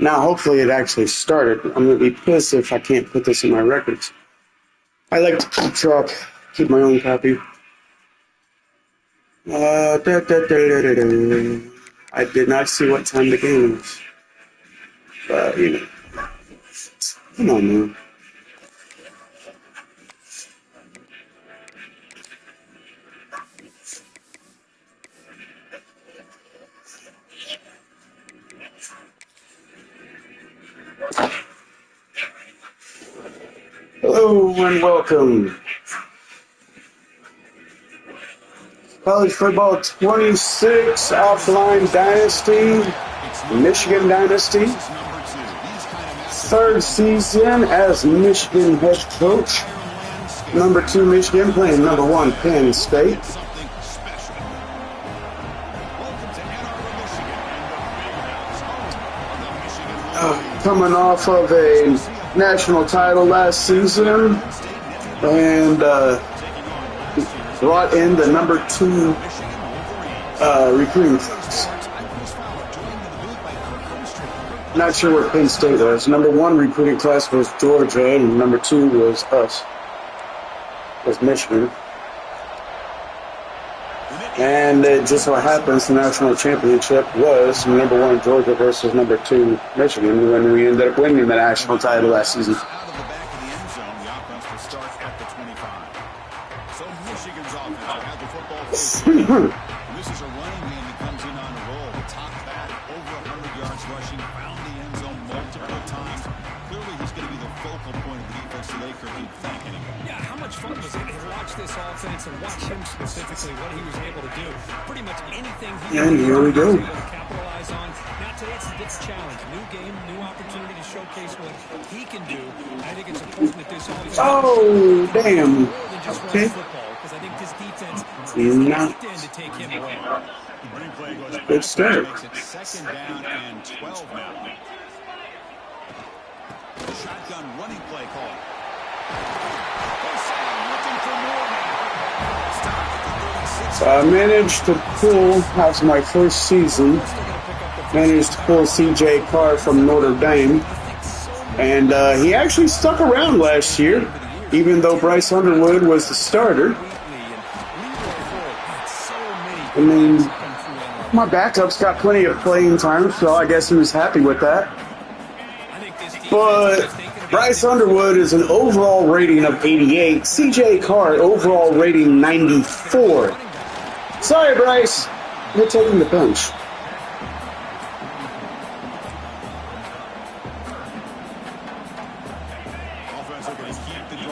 Now, hopefully it actually started. I'm going to be pissed if I can't put this in my records. I like to keep my own copy. I did not see what time the game was. But, you know. Come on, man. Hello and welcome. College Football 26 Offline Dynasty, Michigan Dynasty. Third season as Michigan head coach. Number 2 Michigan playing number 1 Penn State. Coming off of a national title last season and brought in the number 2 recruiting class. Not sure where Penn State was. Number 1 recruiting class was Georgia, and number 2 was Michigan. And it just so happens the national championship was number 1 Georgia versus number 2 Michigan when we ended up winning the national title last season. This is a running game that comes in on a roll. The top back, over 100 yards rushing, found the end zone multiple times. Clearly, he's going to be the focal point of the defense today, Kirk, you'd think, anyway. Yeah, how much fun was it to watch this offense and watch him specifically, what he was able to do? Pretty much anything he was able to capitalize on. Now today it's a challenge. New game, new opportunity to showcase what he can do. I think it's important that this offense... Oh, damn. Okay. Because I think this defense not to take him away. Good start. Second down and 12 now. Shotgun running play call. So I managed to pull, that's my first season, managed to pull CJ Carr from Notre Dame. And he actually stuck around last year, even though Bryce Underwood was the starter. I mean, my backups got plenty of playing time, so I guess he was happy with that. But Bryce Underwood is an overall rating of 88. CJ Carr, overall rating 94. Sorry, Bryce. You're taking the punch.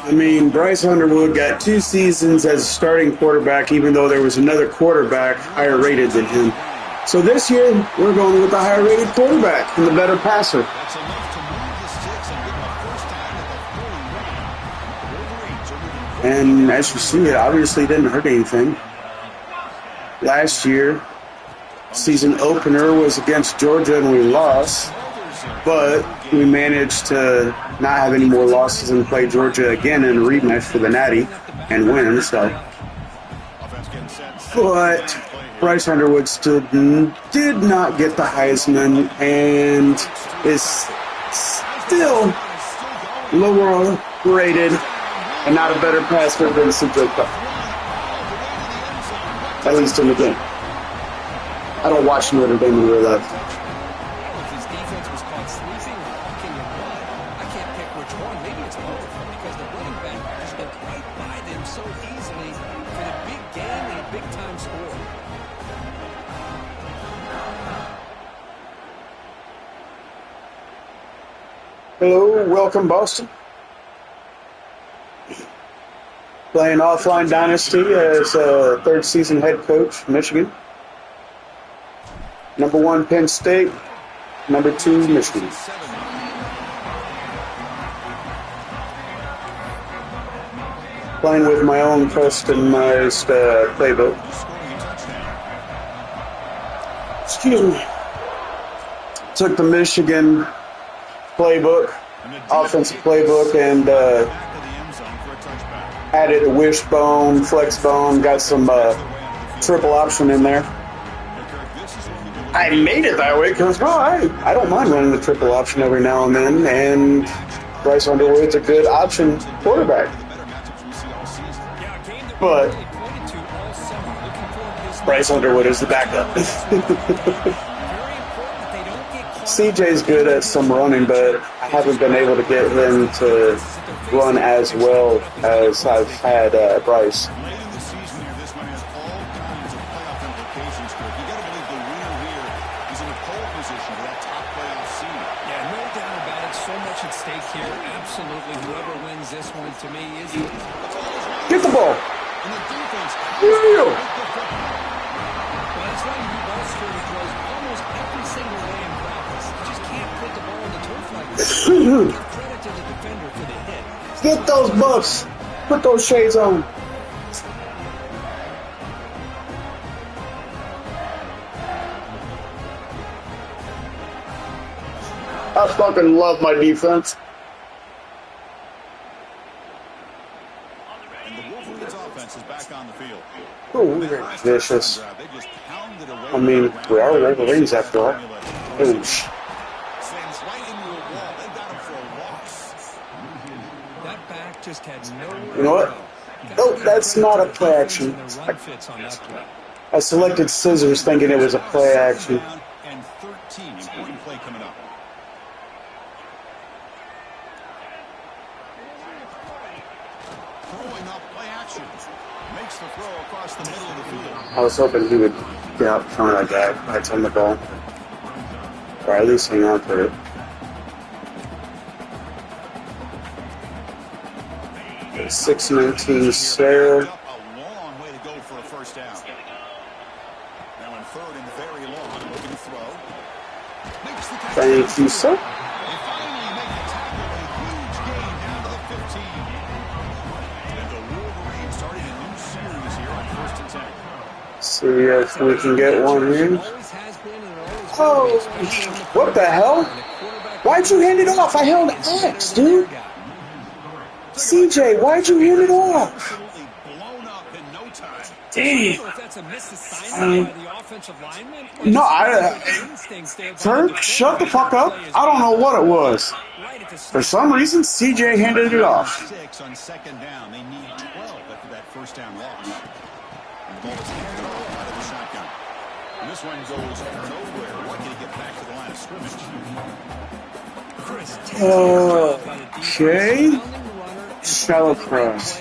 I mean, Bryce Underwood got 2 seasons as a starting quarterback, even though there was another quarterback higher rated than him. So this year, we're going with the higher rated quarterback and the better passer. And as you see, it obviously didn't hurt anything. Last year, season opener was against Georgia and we lost. But we managed to not have any more losses and play Georgia again in a rematch for the Natty and win. So, but Bryce Underwood still did not get the Heisman and is still lower rated and not a better passer than CJ Carr. At least in the game. I don't watch Notre Dame in real life. Hello, welcome Boston. Playing Offline Dynasty as third season head coach, Michigan. Number 1 Penn State, number 2 Michigan. Playing with my own customized playbook. Excuse me. Took the Michigan playbook, offensive playbook, and added a wishbone, flex bone, got some triple option in there. I made it that way because, well, I don't mind running the triple option every now and then, and Bryce Underwood's a good option quarterback. But Bryce Underwood is the backup. CJ's good at some running, but I haven't been able to get him to run as well as I've had Bryce. Get the ball. Get those buffs. Put those shades on. I fucking love my defense. Oh, we're vicious. I mean, we are Wolverines after all. Oosh. You know what? Nope, that's not a play action. I selected scissors thinking it was a play action. I was hoping he would get out front like that by the time the ball. Or at least hang on for it. 6-19 Sarah. Thank you, sir. See if we can get one here. Oh, what the hell? Why'd you hand it off? I held X, dude. CJ, why'd you hand it off? Damn. No, Turk, shut the fuck up. I don't know what it was. For some reason, CJ handed it off. On second down, they need 12 after that first down loss. And this one goes nowhere. Lucky to get back to the line of scrimmage. Okay. Shallow cross.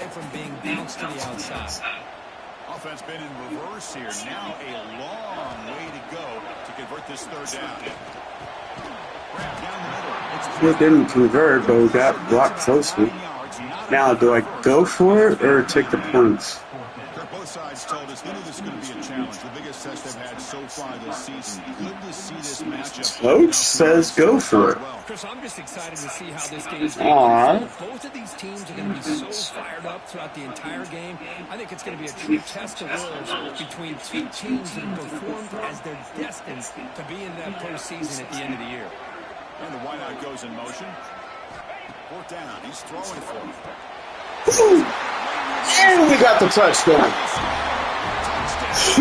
Offense been in reverse here. Now a long way to go to convert this third down. It didn't convert, but we got blocked closely. Now, do I go for it or take the points? Both sides told us they knew this was going to be a challenge. The biggest test they've had so far this season. Good to see this matchup. Coach says go for it. Chris, I'm just excited to see how this game is going. Both of these teams are going to be so fired up throughout the entire game. I think it's going to be a true test of wills between two teams that have performed as they're destined to be in that postseason at the end of the year. And the wideout goes in motion. Fourth down. He's throwing for him. And we got the touchdown. This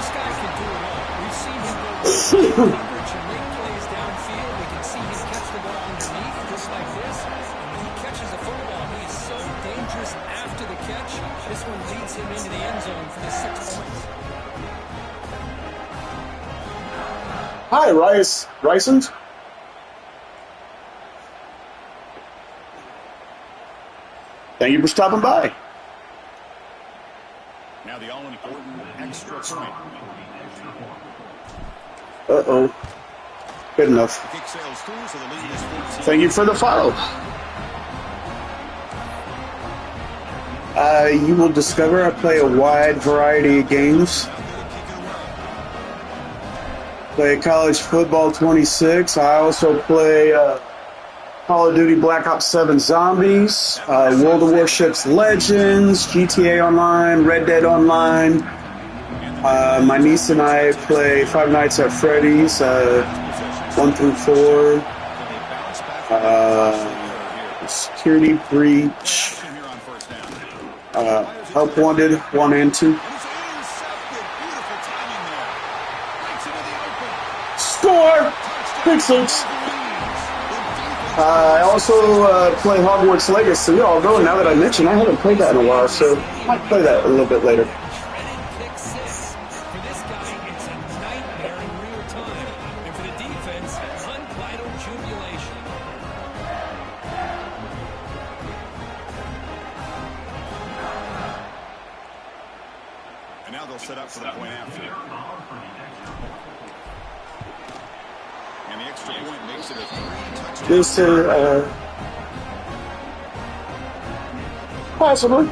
guy can do it all. We've seen him go coverage and make plays downfield. We can see him catch the ball underneath just like this. And when he catches the football, he is so dangerous after the catch. This one leads him into the end zone for the 6 points. Hi, Rysons. Thank you for stopping by. Now the all-important extra point. Uh-oh. Good enough. Thank you for the follow. You will discover I play a wide variety of games. Play college football 26. I also play Call of Duty Black Ops 7 Zombies, World of Warships Legends, GTA Online, Red Dead Online. My niece and I play Five Nights at Freddy's, 1 through 4, Security Breach, Help Wanted 1 and 2. Score! Pick six. I also play Hogwarts Legacy. Although now that I mention, I haven't played that in a while, so I might play that a little bit later. Pick six. For this guy, it's a nightmare in real time. And for the defense, unbridled jubilation. And now they'll set up for the point after. And the extra point makes it a 3-touchdown. This possibly.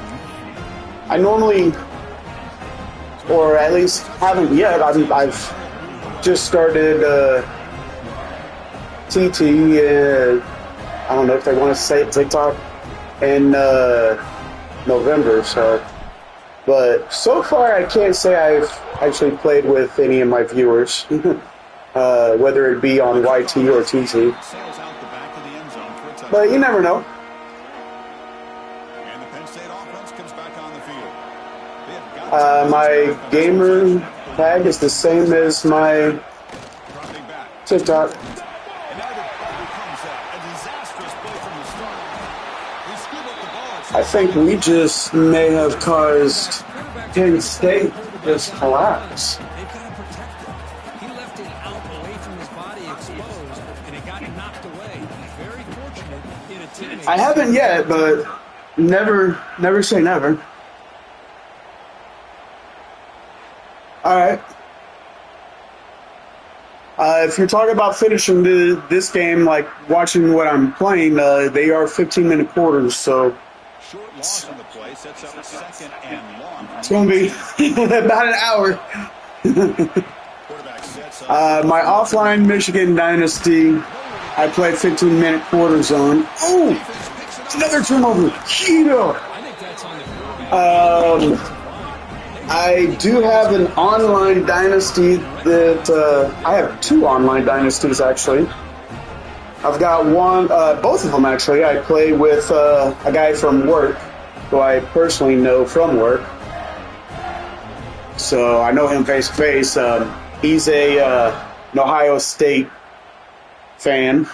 I normally, or at least haven't yet. I've just started TT. I don't know if they want to say it, TikTok in November. So, but so far I can't say I've actually played with any of my viewers. Whether it be on YT or TT. But you never know. And the Penn State offense comes back on the field. My gamer tag is the same as my TikTok. I think we just may have caused Penn State to just collapse. I haven't yet, but never say never. All right. If you're talking about finishing this game, like watching what I'm playing, they are 15-minute quarters, so short loss on the play sets up a second and long. It's going to be about an hour. My offline Michigan Dynasty, I played 15-minute quarters on. Oh, another turnover. I do have an online dynasty that I have two online dynasties actually. I've got one, both of them actually. I play with a guy from work who I personally know from work. So I know him face to face. He's an Ohio State fan.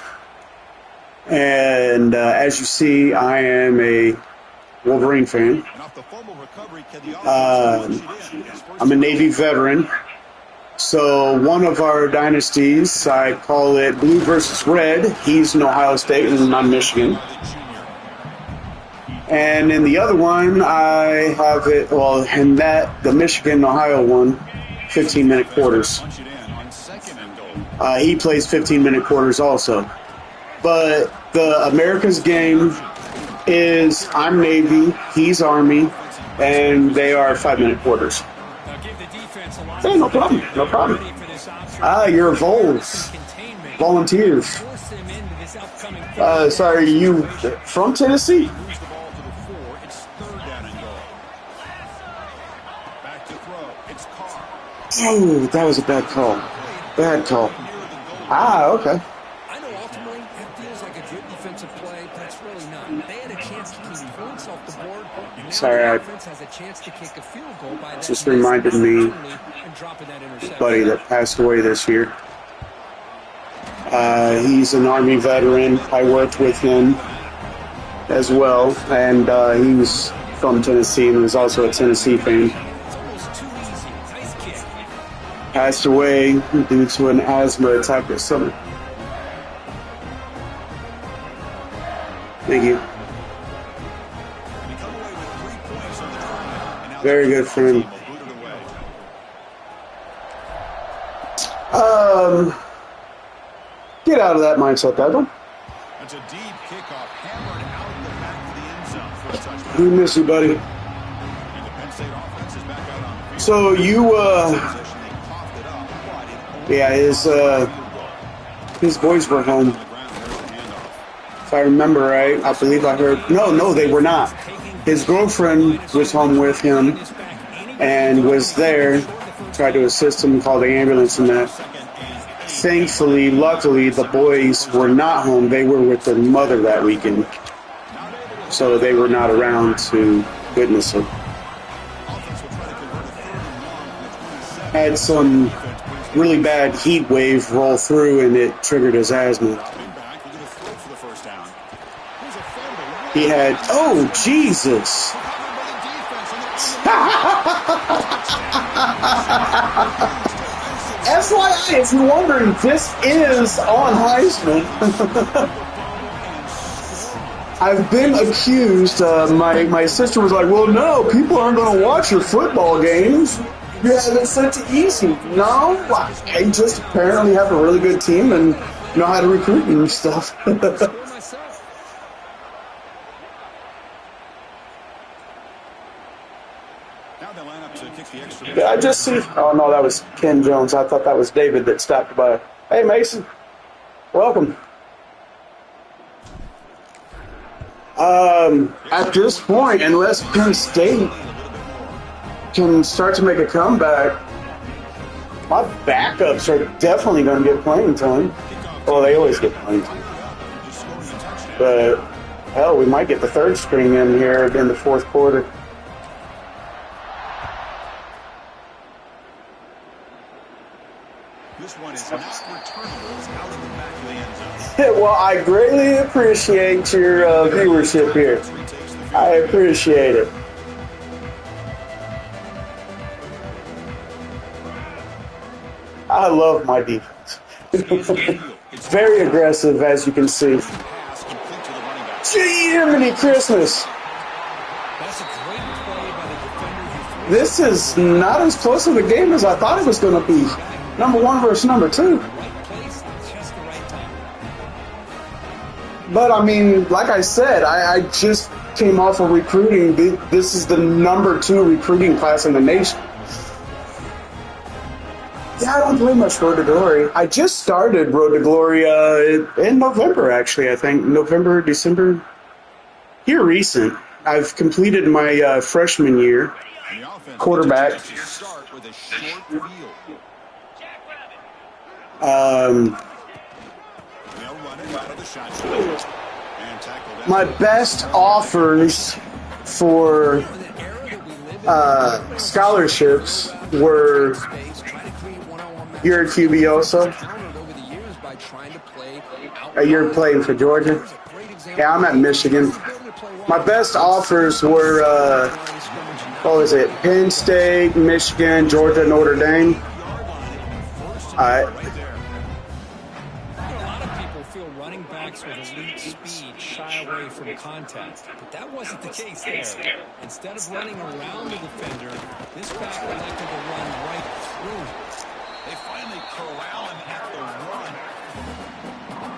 And as you see, I am a Wolverine fan. I'm a Navy veteran. So one of our dynasties, I call it Blue versus Red. He's in Ohio State and I'm Michigan. And in the other one, I have it, well, in that, the Michigan-Ohio one, 15-minute quarters. He plays 15-minute quarters also. But the America's game is I'm Navy, he's Army, and they are 5-minute quarters. Hey, no problem, no problem. You're Vols. Volunteers. Sorry, you from Tennessee? Oh, that was a bad call. Bad call. Okay. I know ultimately that feels like a good defensive play, but it's really not. They had a chance to keep points off the board. And now the offense has a chance to kick a field goal by that. Just reminded me, buddy that passed away this year. He's an Army veteran. I worked with him as well, and he was from Tennessee and was also a Tennessee fan. Passed away due to an asthma attack this summer. Thank you. Very good friend. Get out of that mindset, Devil. That's a deep kickoff hammered out the back of the end zone for a touchdown. We miss you, buddy. And the Penn State offense is back out on the field. So you, yeah, his boys were home. If I remember right, I believe I heard. No, they were not. His girlfriend was home with him and was there, tried to assist him, call the ambulance and that. Thankfully, luckily, the boys were not home. They were with their mother that weekend. So they were not around to witness it. Had some really bad heat wave roll through, and it triggered his asthma. He had, oh, Jesus. FYI, if you're wondering, this is on Heisman. I've been accused, my sister was like, well, no, people aren't going to watch your football games. You have it set to easy. No, I just apparently have a really good team and know how to recruit and stuff. Did I just see? Oh, no, that was Ken Jones. I thought that was David that stopped by. Hey, Mason. Welcome. At this point, unless Penn State can start to make a comeback, my backups are definitely going to get playing time. Well, they always get playing time. But, hell, we might get the third string in here in the fourth quarter. This one is not returnable. It's out of the back of the end zone. Well, I greatly appreciate your viewership here. I appreciate it. I love my defense. Very aggressive, as you can see. Jiminy Christmas! This is not as close of a game as I thought it was going to be. Number one versus number two. But, I mean, like I said, I just came off of recruiting. This is the number 2 recruiting class in the nation. Yeah, I don't play much Road to Glory. I just started Road to Glory in November, actually, I think. November, December. Here recent. I've completed my freshman year. Quarterback. My best offers for scholarships were you're at QB you're playing for Georgia? Yeah, I'm at Michigan. My best offers were, what was it, Penn State, Michigan, Georgia, Notre Dame. All right. With elite speed, shy away from contact. But that wasn't the case there. Instead of running around the defender, this back elected to run right through. They finally corral him at the run.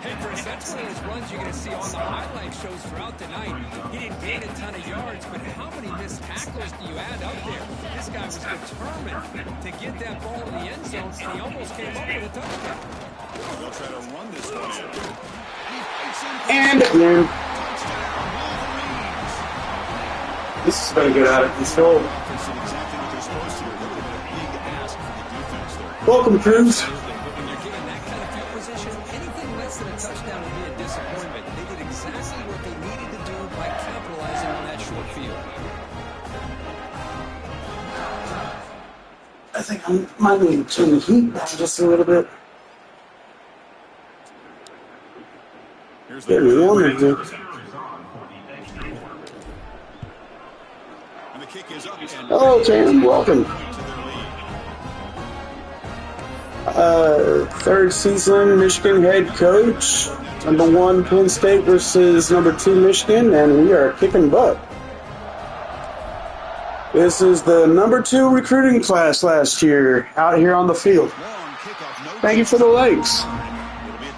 Hey, Chris, that's one of those runs you're going to see on the highlight shows throughout the night. He didn't gain a ton of yards, but how many missed tackles do you add up there? This guy was determined to get that ball in the end zone, and he almost came up with a touchdown. They'll try to run this one. And again. This is going to get out of control. Welcome, Cruz. When you're given that kind of field position, anything less than a touchdown would be a disappointment. They did exactly what they needed to do by capitalizing on that short field. I think I might need to turn the heat down just a little bit. Getting warm in here. Hello, Tam. Welcome. Third season Michigan head coach. Number 1 Penn State versus number 2 Michigan, and we are kicking butt. This is the number 2 recruiting class last year out here on the field. Thank you for the likes.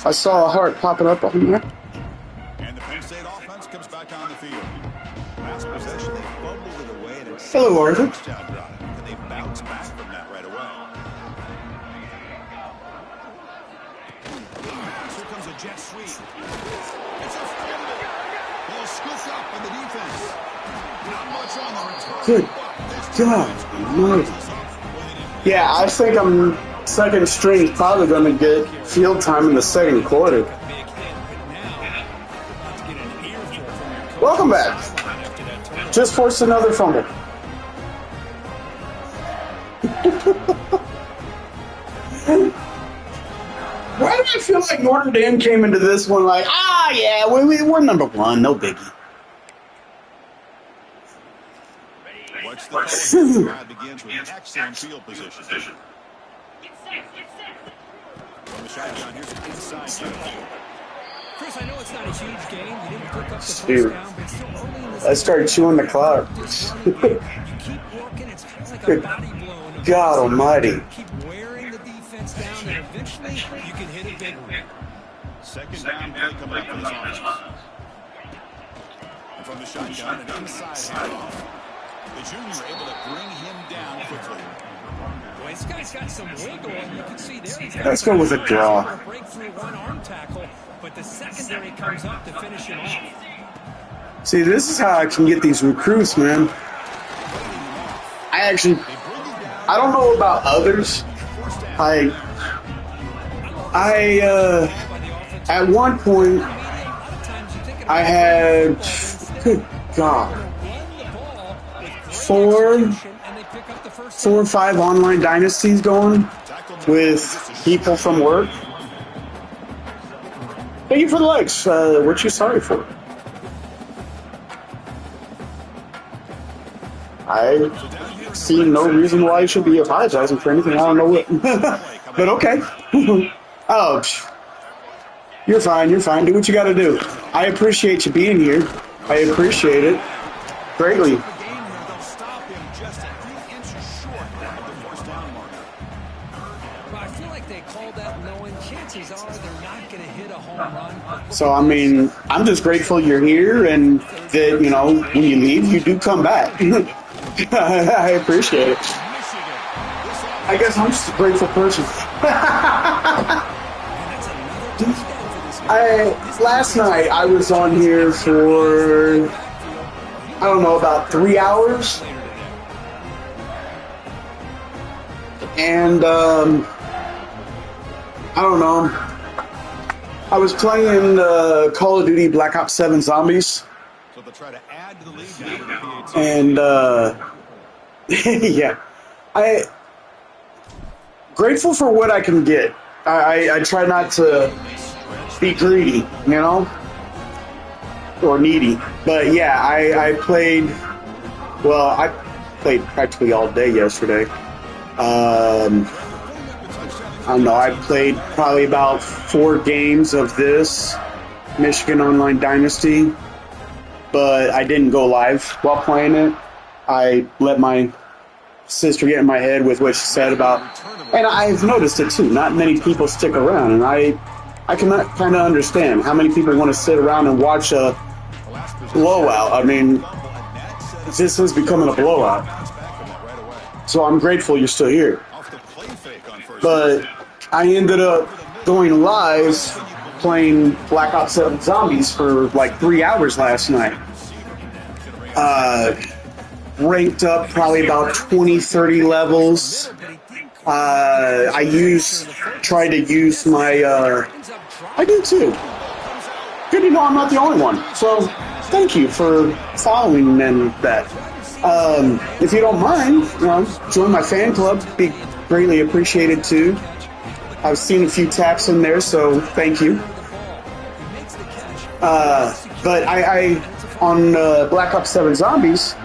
I saw a heart popping up on there. Hello, Arthur. They bounce back from that right away. Here comes a jet sweep. It's a fumble. Ball scooped up by the defense. Not much on the return. Good God almighty. Yeah, I think I'm second string, probably going to get field time in the second quarter. Welcome back. Just forced another fumble. Why do I feel like Notre Dame came into this one like, yeah, we're number one, no biggie. Watch the drive begins with excellent field position. From the shotgun, here's an inside Joker. Chris, I know it's not a huge game. You didn't pick up the first Dude, down, but still early in the I started chewing the clock. you keep working, it's kind of like a body blow. In a God almighty. Keep wearing the defense down, and eventually you can hit a big one. Second down play coming up for this offense. And from the shotgun, an inside handoff. The junior able to bring him down quickly. Boy, this guy's got some wiggle, and you can see there he's got Let's go with a draw. breakthrough one-arm tackle, but the secondary comes up to finish him off. See, this is how I can get these recruits, man. I don't know about others. At one point, I had, good God, four or five online dynasties going with people from work. Thank you for the likes. What you sorry for? I see no reason why you should be apologizing for anything. I don't know what. But okay. Oh, you're fine. You're fine. Do what you got to do. I appreciate you being here. I appreciate it greatly. So, I mean, I'm just grateful you're here and that, you know, when you leave, you do come back. I appreciate it. I guess I'm just a grateful person. Last night I was on here for, I don't know, about 3 hours. And, I don't know. I was playing Call of Duty Black Ops 7 Zombies. So they'll try to add to the lead now. And, yeah. Grateful for what I can get. I try not to be greedy, you know? Or needy. But, yeah, I played practically all day yesterday. I don't know, I played probably about 4 games of this Michigan Online Dynasty, but I didn't go live while playing it. I let my sister get in my head with what she said about, and I've noticed it too, not many people stick around, and I can kind of understand how many people want to sit around and watch a blowout. I mean, this is becoming a blowout. So I'm grateful you're still here. But I ended up going live playing Black Ops 7 Zombies for like 3 hours last night. Ranked up probably about 20, 30 levels. Tried to use my, I do too. Good to know I'm not the only one. So thank you for following and that. If you don't mind, you know, join my fan club. Be greatly appreciated too. I've seen a few taps in there, so thank you. But I on Black Ops 7 Zombies,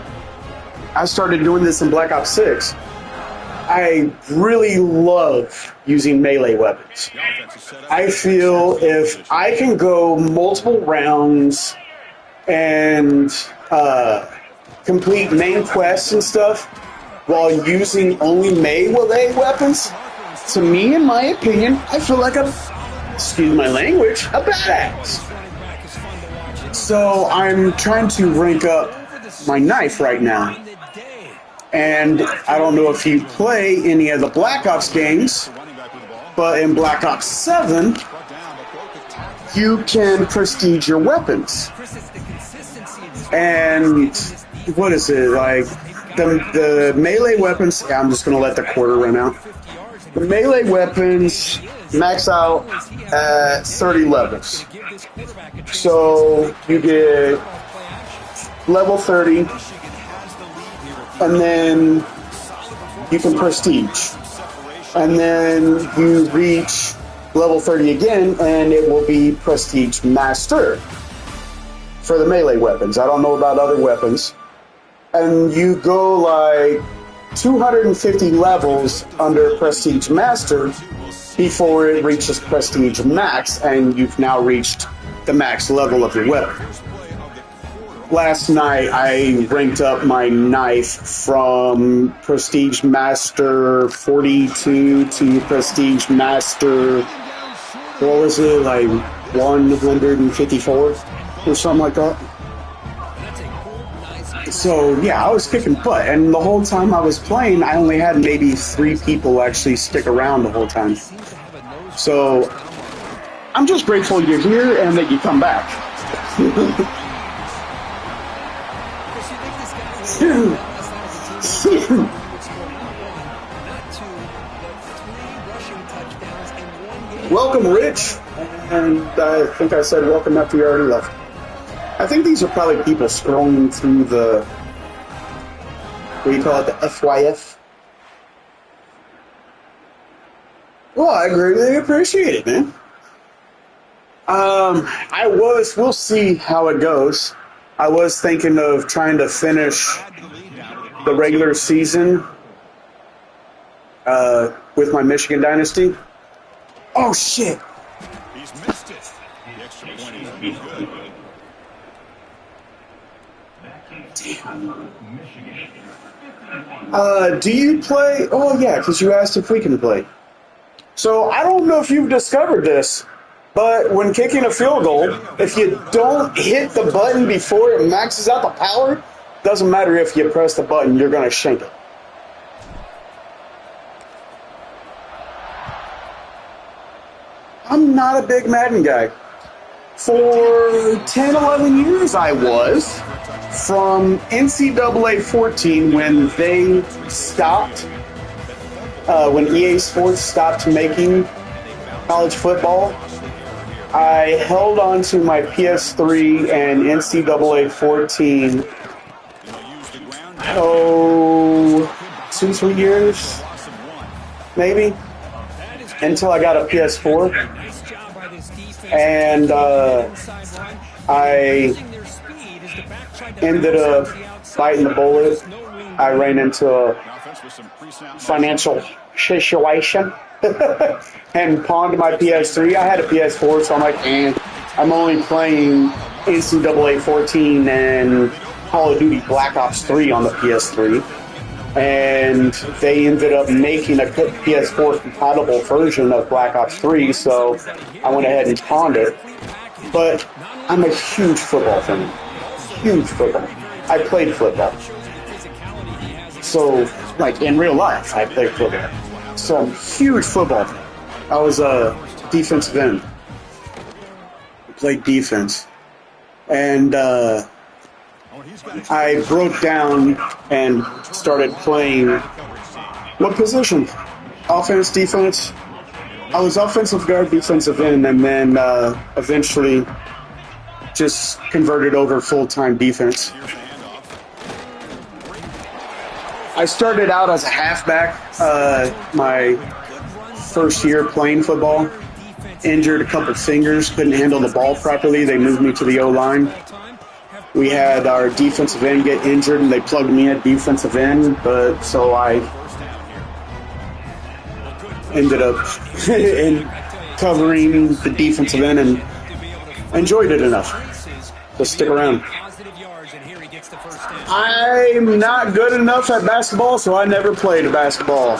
I started doing this in Black Ops 6. I really love using melee weapons. I feel if I can go multiple rounds and complete main quests and stuff while using only melee weapons, to me, in my opinion, I feel like excuse my language, a badass. So I'm trying to rank up my knife right now. And I don't know if you play any of the Black Ops games, but in Black Ops 7, you can prestige your weapons. And what is it, like, the melee weapons, I'm just going to let the quarter run out. The melee weapons max out at 30 levels. So you get level 30, and then you can prestige. And then you reach level 30 again, and it will be Prestige Master for the melee weapons. I don't know about other weapons. And you go like 250 levels under Prestige Master before it reaches Prestige Max, and you've now reached the max level of your weapon. Last night, I ranked up my knife from Prestige Master 42 to Prestige Master, what was it, like 154 or something like that. So, yeah, I was kicking butt, and the whole time I was playing, I only had maybe 3 people actually stick around the whole time. So, I'm just grateful you're here and that you come back. Welcome, Rich. And I think I said welcome after you already left. I think these are probably people scrolling through the, what do you call it, the FYF? Well, I greatly appreciate it, man. We'll see how it goes. I was thinking of trying to finish the regular season with my Michigan Dynasty. Oh, shit. He's missed it. The extra point is good. Damn. Do you play? Oh, yeah, because you asked if we can play. So, I don't know if you've discovered this, but when kicking a field goal, if you don't hit the button before it maxes out the power, doesn't matter if you press the button, you're going to shank it. I'm not a big Madden guy. For 10, 11 years I was. From NCAA 14 when they stopped, when EA Sports stopped making college football, I held on to my PS3 and NCAA 14, 2-3 years, maybe, until I got a PS4, and I ended up biting the bullet. I ran into a financial situation and pawned my PS3. I had a PS4, so I'm like, I'm only playing NCAA 14 and Call of Duty Black Ops 3 on the PS3. And they ended up making a PS4 compatible version of Black Ops 3, so I went ahead and pawned it. But I'm a huge football fan. Huge football. I played football. So, like, in real life, I played football. So I'm a huge football fan. I was a defensive end. I played defense. And I broke down and started playing what position? Offense, defense? I was offensive guard, defensive end, and then eventually just converted over full-time defense. I started out as a halfback my first year playing football. Injured a couple fingers, couldn't handle the ball properly. They moved me to the O-line. We had our defensive end get injured, and they plugged me at defensive end, but so I ended up in covering the defensive end and enjoyed it enough to stick around. I'm not good enough at basketball, so I never played basketball.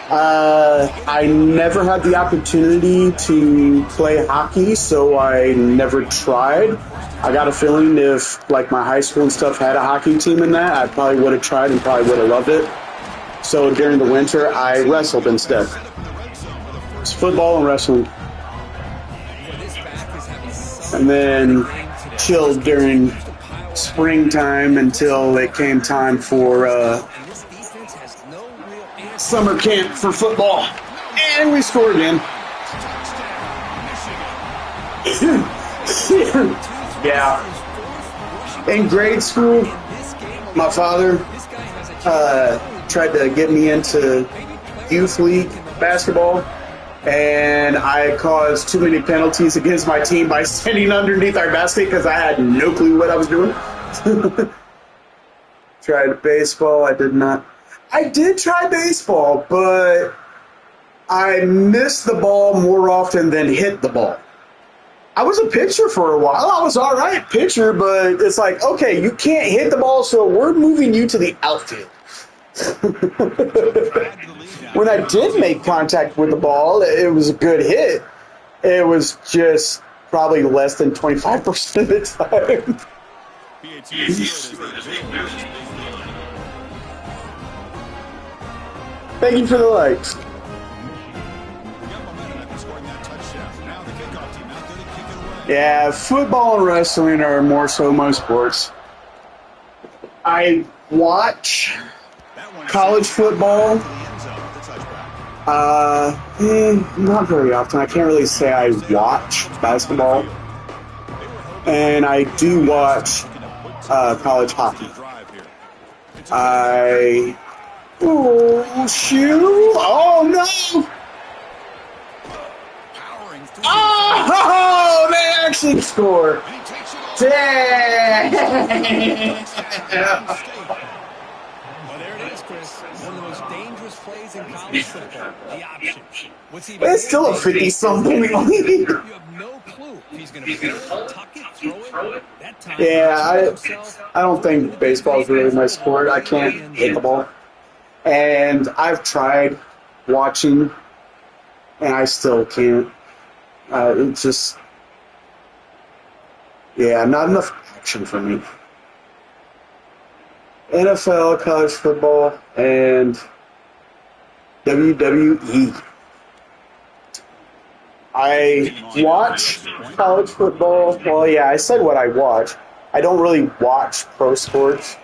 I never had the opportunity to play hockey, so I never tried. I got a feeling if, like, my high school and stuff had a hockey team in that, I probably would have tried and probably would have loved it. So during the winter, I wrestled instead. It's football and wrestling. And then chilled during springtime until it came time for summer camp for football. And we scored again. Yeah. In grade school, my father tried to get me into youth league basketball. And I caused too many penalties against my team by standing underneath our basket because I had no clue what I was doing. Tried baseball. I did not. I did try baseball, but I missed the ball more often than hit the ball. I was a pitcher for a while. I was all right pitcher, but it's like, okay, you can't hit the ball, so we're moving you to the outfield. When I did make contact with the ball, it was a good hit. It was just probably less than 25% of the time. Thank you for the likes. Yeah, football and wrestling are more so my sports. I watch college football. Not very often. I can't really say I watch basketball. And I do watch college hockey. Oh, shoot. Oh, no. Oh, they actually score. Damn. Well, there it is, Chris. One of the most dangerous plays in college football. The option. It's still a 50-something lead. You have no clue if he's going to tuck it, throw it. That time, yeah, I don't think baseball is really my sport. I can't hit the ball. And I've tried watching, and I still can't. It's just, yeah, not enough action for me. NFL, college football, and WWE. I watch college football. Well, yeah, I said what I watch. I don't really watch pro sports.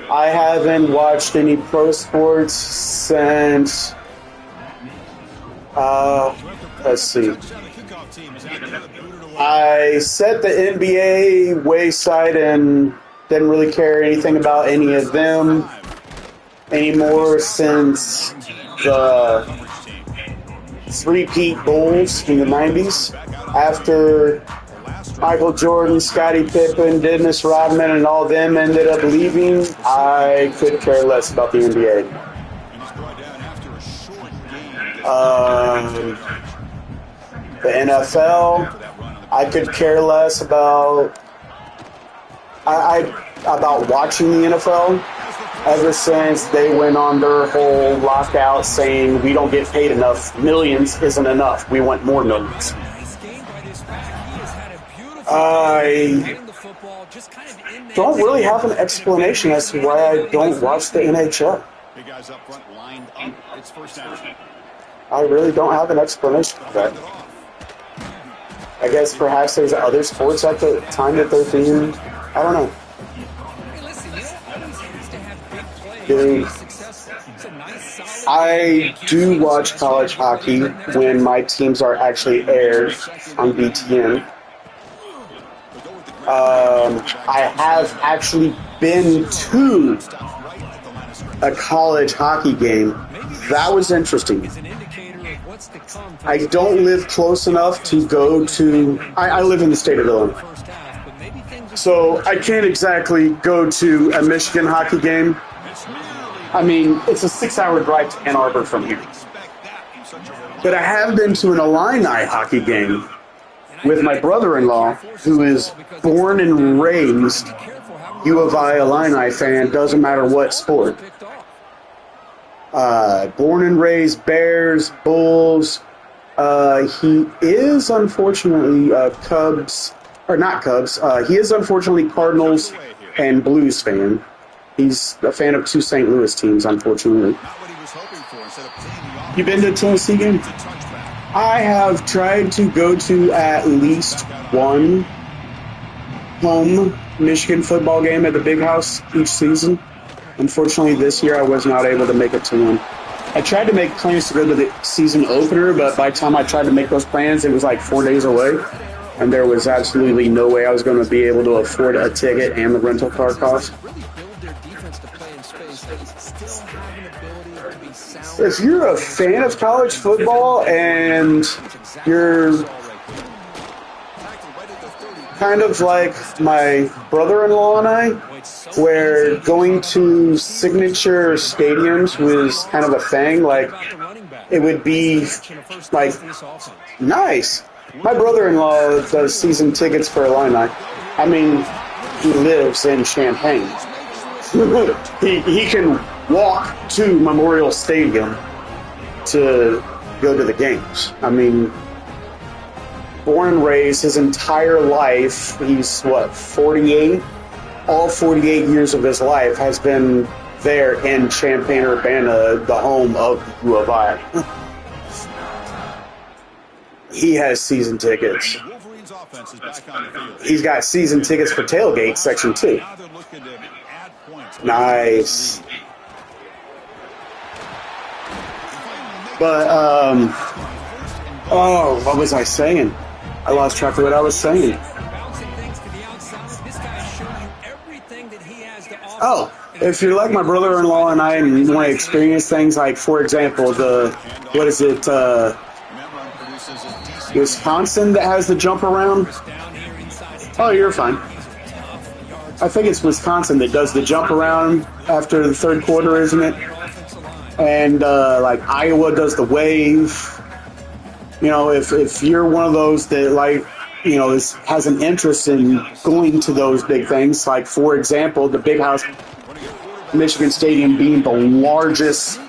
I haven't watched any pro sports since, let's see. I set the NBA wayside and didn't really care anything about any of them anymore since the three-peat Bulls in the 90s. After Michael Jordan, Scottie Pippen, Dennis Rodman, and all them ended up leaving, I could care less about the NBA. The NFL, I could care less about. About watching the NFL ever since they went on their whole lockout saying we don't get paid enough. Millions isn't enough. We want more millions. I don't really have an explanation as to why I don't watch the NHL. I really don't have an explanation for that. I guess perhaps there's other sports at the time that they're being. I don't know. Dude, I do watch college hockey when my teams are actually aired on BTN. I have actually been to a college hockey game. That was interesting. I don't live close enough to go to. I live in the state of Illinois. So I can't exactly go to a Michigan hockey game. I mean, it's a 6-hour drive to Ann Arbor from here. But I have been to an Illini hockey game with my brother-in-law, who is born and raised U of I Illini fan, doesn't matter what sport. Born and raised Bears, Bulls. He is unfortunately Cubs. Or not Cubs. He is unfortunately Cardinals and Blues fan. He's a fan of two St. Louis teams, unfortunately. You been to a Tennessee game? I have tried to go to at least one home Michigan football game at the Big House each season. Unfortunately, this year I was not able to make it to one. I tried to make plans to go to the season opener, but by the time I tried to make those plans, it was like 4 days away. And there was absolutely no way I was going to be able to afford a ticket and the rental car cost. if you're a fan of college football and you're kind of like my brother-in-law and I, where going to signature stadiums was kind of a thing, like it would be like nice. My brother-in-law does season tickets for Illini. I mean, he lives in Champaign. he can walk to Memorial Stadium to go to the games. I mean, born and raised his entire life, he's 48? All 48 years of his life has been there in Champaign-Urbana, the home of U of I. He has season tickets. He's got season tickets for tailgate section 2. Nice. But, oh, what was I saying? I lost track of what I was saying. Oh, if you're like my brother-in-law and I and want to experience things like, for example, Wisconsin that has the jump around? Oh, you're fine. I think it's Wisconsin that does the jump around after the third quarter, isn't it? And like Iowa does the wave. You know, if you're one of those that like, you know, has an interest in going to those big things, like for example, the Big House, Michigan Stadium being the largest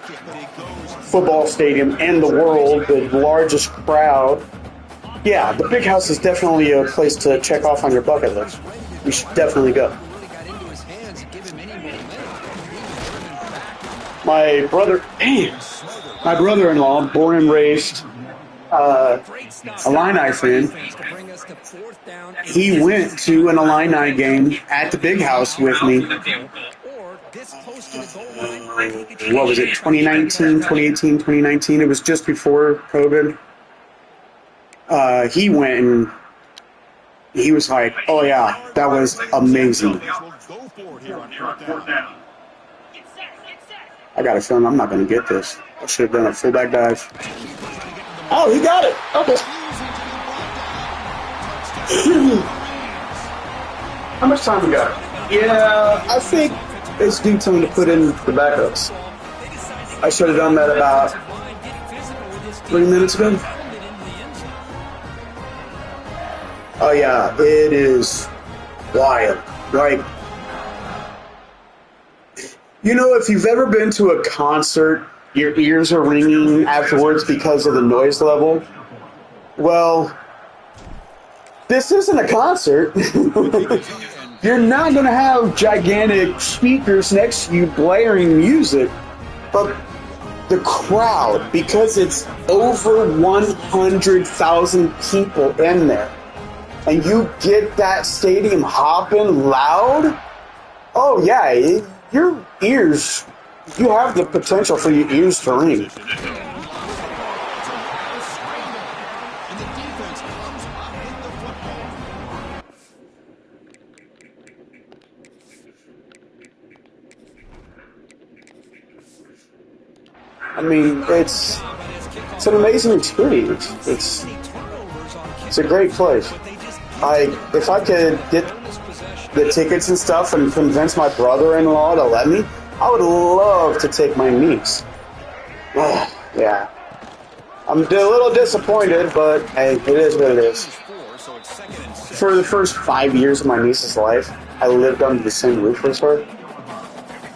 football stadium in the world, the largest crowd. Yeah, the Big House is definitely a place to check off on your bucket list. You should definitely go. My brother-in-law, born and raised Illini fan, he went to an Illini game at the Big House with me. What was it, 2019, 2018, 2019? It was just before COVID. He went and he was like, oh yeah, that was amazing. I got a feeling I'm not going to get this. I should have done a fullback dive. Oh, he got it. Okay. How much time we got? Yeah, I think it's due time to put in the backups. I should have done that about 3 minutes ago. Oh yeah, it is wild. Like, you know, if you've ever been to a concert, your ears are ringing afterwards because of the noise level. Well, this isn't a concert. You're not going to have gigantic speakers next to you blaring music, but the crowd, because it's over 100,000 people in there, and you get that stadium hopping loud, oh yeah, your ears, you have the potential for your ears to ring. I mean, it's an amazing experience. It's a great place. If I could get the tickets and stuff and convince my brother-in-law to let me, I would love to take my niece. Oh, yeah. I'm a little disappointed, but hey, it is what it is. For the first 5 years of my niece's life, I lived under the same roof as her.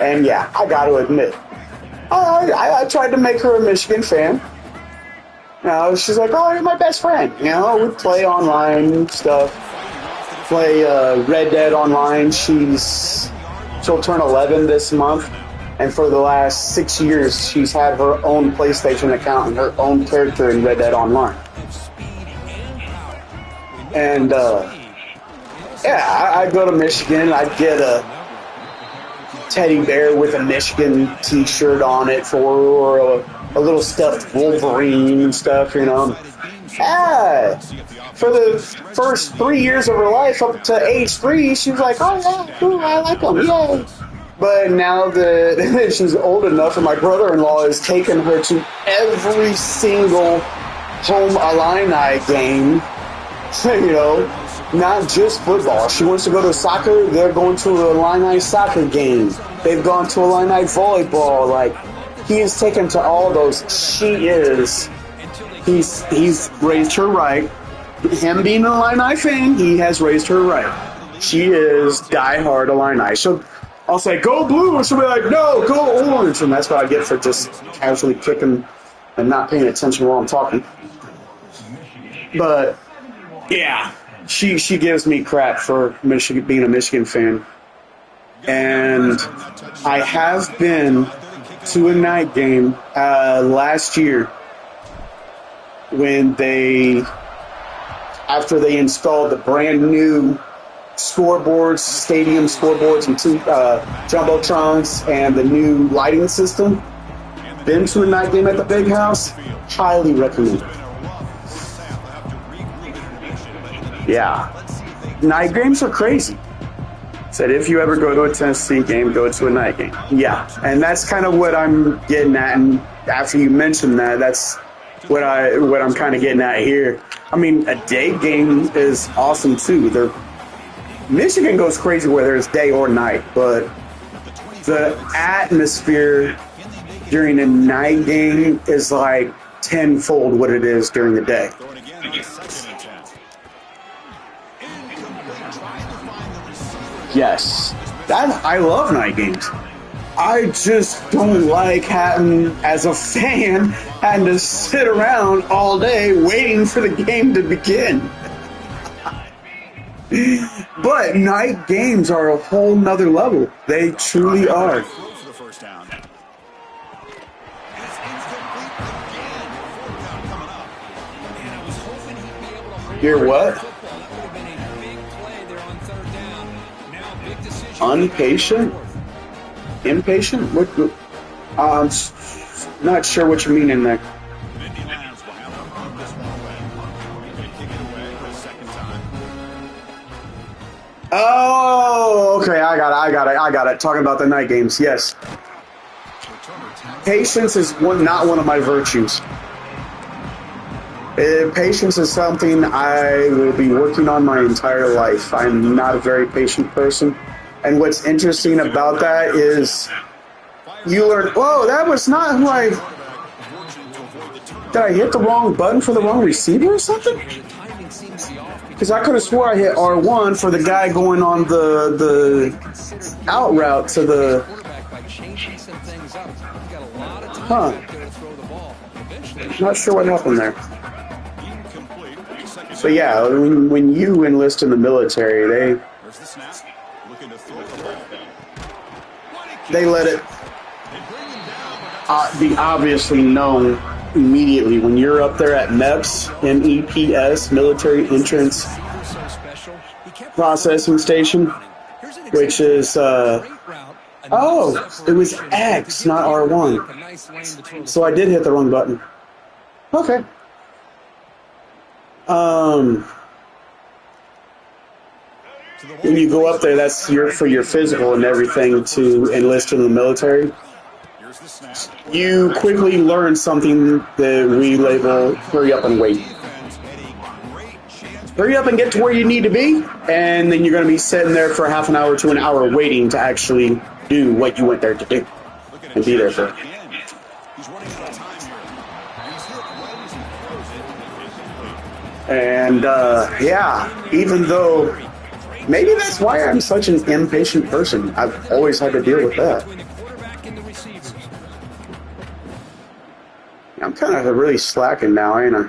And yeah, I got to admit, I tried to make her a Michigan fan. You know, she's like, oh, you're my best friend. You know, we play online stuff. Play Red Dead Online. She'll turn 11 this month. And for the last 6 years, she's had her own PlayStation account and her own character in Red Dead Online. And, yeah, I go to Michigan. I get a teddy bear with a Michigan t-shirt on it or a little stuffed Wolverine and stuff, you know. Yeah. For the first 3 years of her life, up to age 3, she was like, oh, yeah, cool, I like them, yay. But now that she's old enough, and my brother-in-law has taken her to every single home Illini game, you know, not just football. She wants to go to soccer, they're going to an Illini soccer game. They've gone to Illini volleyball. Like, he is taken to all those. He's raised her right. Him being an Illini fan, he has raised her right. She is diehard Illini. I'll say, go blue, and she'll be like, no, go orange. And that's what I get for just casually kicking and not paying attention while I'm talking. But, yeah, she gives me crap for being a Michigan fan. And I have been to a night game last year when after they installed the brand new scoreboards, stadium scoreboards, and two jumbotrons, and the new lighting system. Been to a night game at the Big House. Highly recommend it. Yeah. Night games are crazy. Said if you ever go to a Tennessee game, go to a night game. Yeah. And that's kind of what I'm getting at. And after you mentioned that, that's what I'm kind of getting at here. I mean, a day game is awesome too. Michigan goes crazy whether it's day or night, but the atmosphere during a night game is like tenfold what it is during the day. Yes, I love night games. I just don't like as a fan, having to sit around all day waiting for the game to begin. But night games are a whole nother level. They truly are. You're what? Impatient? What? I'm not sure what you mean in there. Oh, okay, I got it. Talking about the night games, yes. Patience is not one of my virtues. Patience is something I will be working on my entire life. I'm not a very patient person. And what's interesting about that is you learn, whoa, that was not who did I hit the wrong button for the wrong receiver or something? Because I could have swore I hit R1 for the guy going on the out route to the... Huh. Not sure what happened there. So yeah, when you enlist in the military, they let it be obviously known immediately when you're up there at MEPS, MEPS, Military Entrance Processing Station, which is, it was X, not R1. So I did hit the wrong button. Okay. When you go up there, that's for your physical and everything to enlist in the military. You quickly learn something that we label hurry up and wait. Hurry up and get to where you need to be, and then you're going to be sitting there for half an hour to an hour waiting to actually do what you went there to do and be there for. And yeah, even though maybe that's why I'm such an impatient person. I've always had to deal with that. I'm kind of really slacking now, ain't I?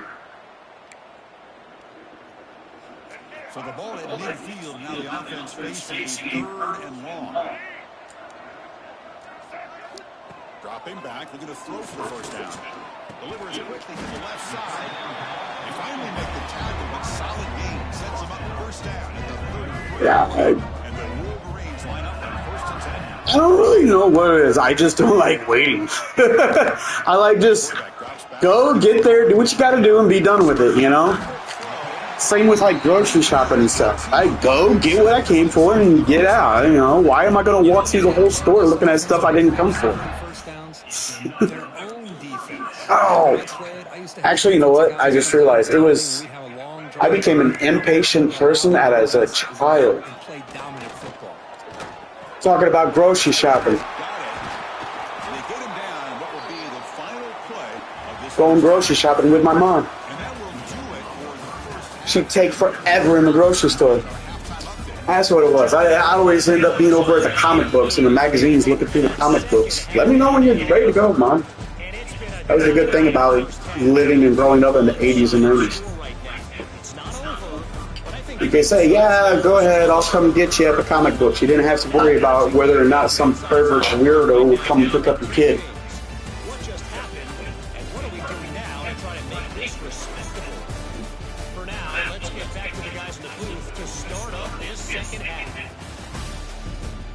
So the ball at midfield, now the offense facing 3rd and long. Dropping back, looking to throw for the first down. Delivers quickly to the left side. They finally make the tackle, but solid gain. Sets them up first down at the 33. Yeah, And the Wolverines line up on 1st and 10. I don't really know what it is. I just don't like waiting. I like just go, get there, do what you got to do, and be done with it, you know? Same with like grocery shopping and stuff. I go get what I came for and get out. You know, why am I going to walk through the whole store looking at stuff I didn't come for? Oh, actually, you know what? I just realized I became an impatient person as a child. Talking about grocery shopping. Going grocery shopping with my mom. She'd take forever in the grocery store. That's what it was. I always end up being over at the comic books and the magazines looking through the comic books. Let me know when you're ready to go, Mom. That was a good thing about living and growing up in the 80s and 90s. You can say, yeah, go ahead, I'll come get you at the comic books. You didn't have to worry about whether or not some pervert weirdo would come and pick up your kid.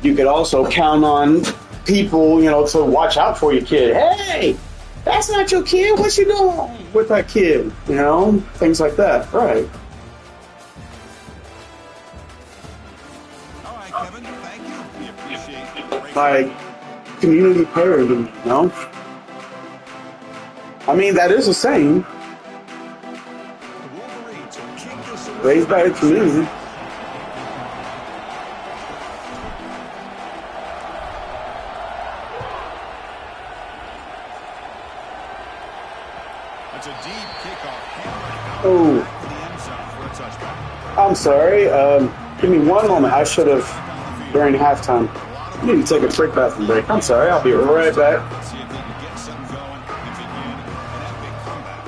You could also count on people, you know, to watch out for your kid. Hey, that's not your kid. What you doing with that kid? You know, things like that. Right. All right, Kevin. Thank you. We appreciate it. Like community parenting, you know? I mean, that is a saying. Raised by a community. It's a deep kickoff. Oh, I'm sorry. Give me one moment. I should have during halftime. I need to take a quick bathroom break. I'm sorry. I'll be right back. See if they can get something going. If they can, an epic comeback.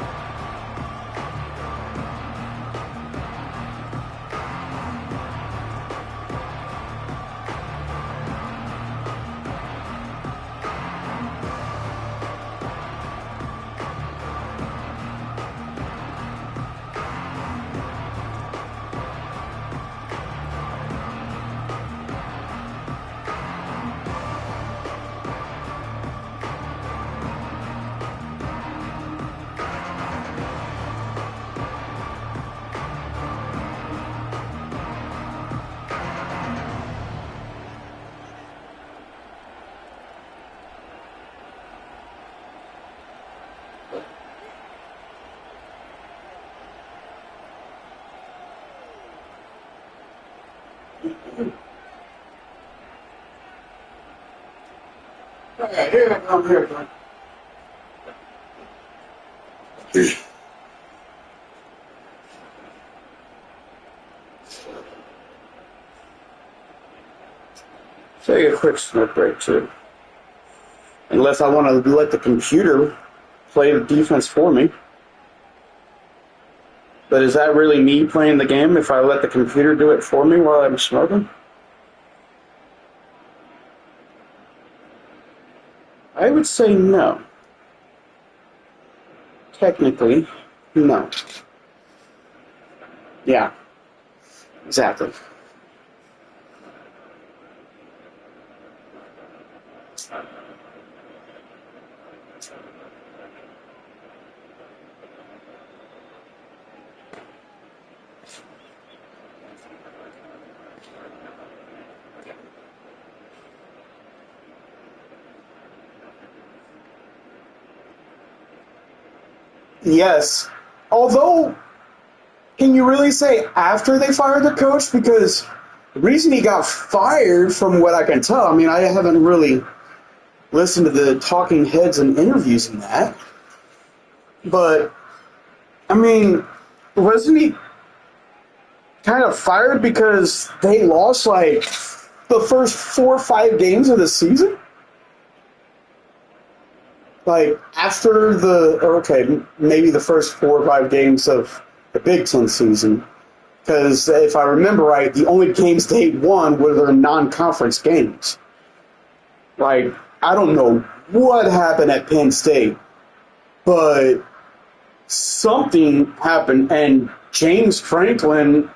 Okay, here I come. Here I come. Take a quick smoke break too. Unless I want to let the computer play the defense for me. But is that really me playing the game if I let the computer do it for me while I'm smoking? I would say no. Technically, no. Yeah, exactly. Yes. Although, can you really say after they fired the coach? Because the reason he got fired, from what I can tell, I mean, I haven't really listened to the talking heads and interviews in that. But, I mean, wasn't he kind of fired because they lost, like, the first 4 or 5 games of the season? Like, after maybe the first 4 or 5 games of the Big Ten season. Because if I remember right, the only games they won were their non-conference games. Like, I don't know what happened at Penn State, but something happened, and James Franklin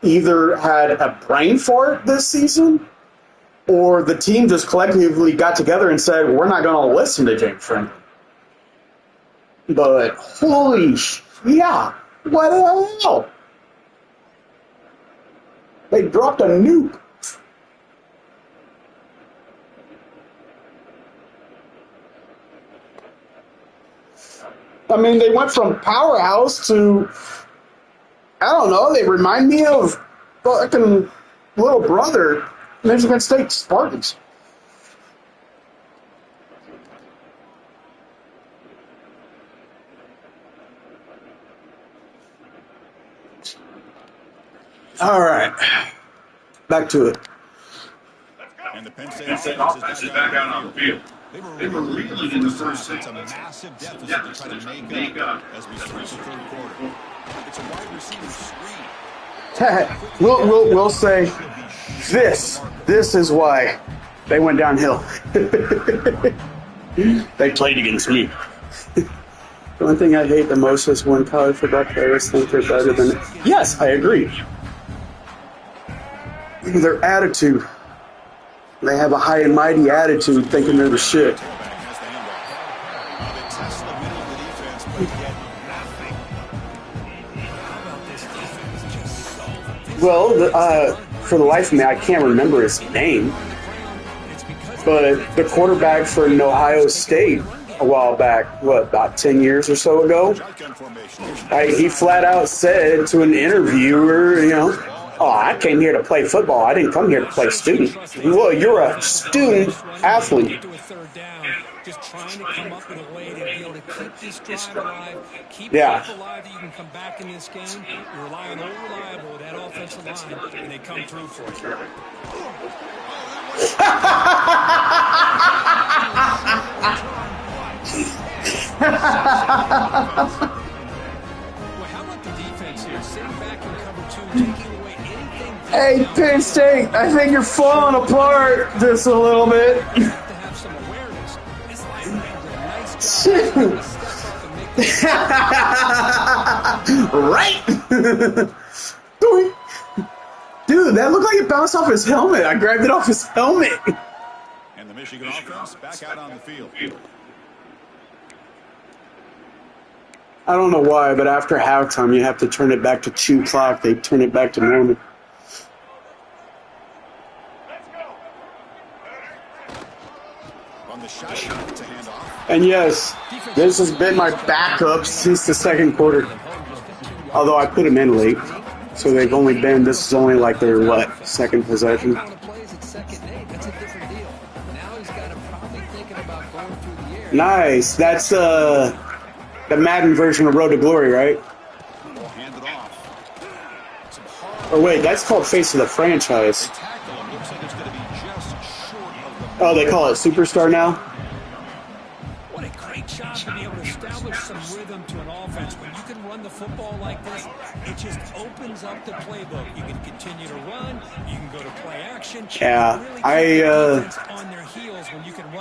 either had a brain fart this season, or the team just collectively got together and said, we're not going to listen to James Franklin. But holy yeah, what the hell? They dropped a nuke. I mean, they went from powerhouse to, I don't know, they remind me of fucking little brother, Michigan State Spartans. All right, back to it. And the Penn State offense is back out on the field. They were reeling in the first. It's a massive deficit to try to make up as we start the third quarter. It's a wide receiver screen. We'll say this is why they went downhill. They played against me. The one thing I hate the most is when college football players think they're better than. Yes, I agree. Their attitude. They have a high and mighty attitude thinking they're the shit. Well, for the life of me, I can't remember his name. But the quarterback for Ohio State a while back, about 10 years or so ago, he flat out said to an interviewer, oh, I came here to play football. I didn't come here to play student. Well, you're a student athlete. Just trying to come up with a way to be able to keep this drive alive, keep yeah. it alive that you can come back in this game. You rely on old reliable with that offensive line, and they come through for you. Well, how about the defense here? Sitting back in cover two, taking away anything. Hey, Penn State, I think you're falling apart just a little bit. Right? Dude, that looked like it bounced off his helmet. I grabbed it off his helmet. And the Michigan offense back out on the field. I don't know why, but after halftime, you have to turn it back to 2 o'clock. They turn it back to normal. And yes, this has been my backup since the second quarter. Although I put him in late. So they've only been, this is only like their, second possession. Nice. That's the Madden version of Road to Glory, right? Oh, wait, that's called Face of the Franchise. Oh, they call it Superstar now? What a great job to be able to establish some rhythm to an offense. When you can run the football like this, it just opens up the playbook. You can continue to run. You can go to play action. Yeah,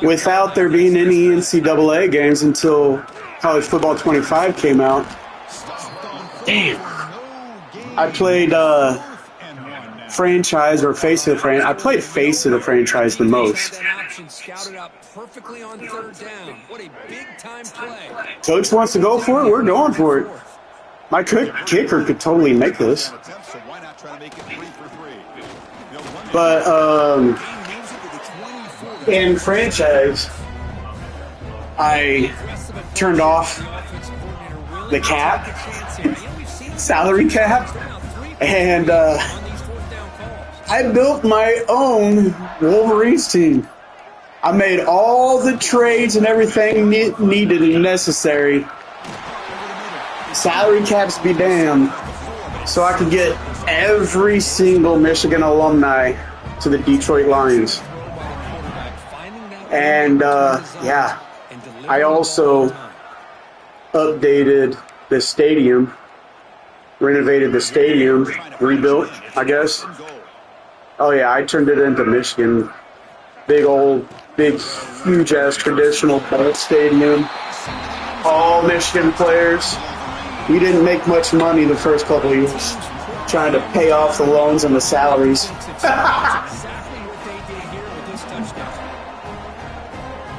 without there being any NCAA games until College Football 25 came out. Damn. I played franchise or face of the franchise. I played face of the franchise the most. Coach wants to go for it. We're going for it. My kicker could totally make this. But in franchise, I turned off the cap, salary cap, and I built my own Wolverines team. I made all the trades and everything needed and necessary. Salary caps be damned. So I could get every single Michigan alumni to the Detroit Lions. And, yeah, I also updated the stadium, renovated the stadium, rebuilt, I guess. Oh, yeah, I turned it into Michigan. Big, huge-ass traditional ball stadium. All Michigan players. We didn't make much money the first couple of years trying to pay off the loans and the salaries.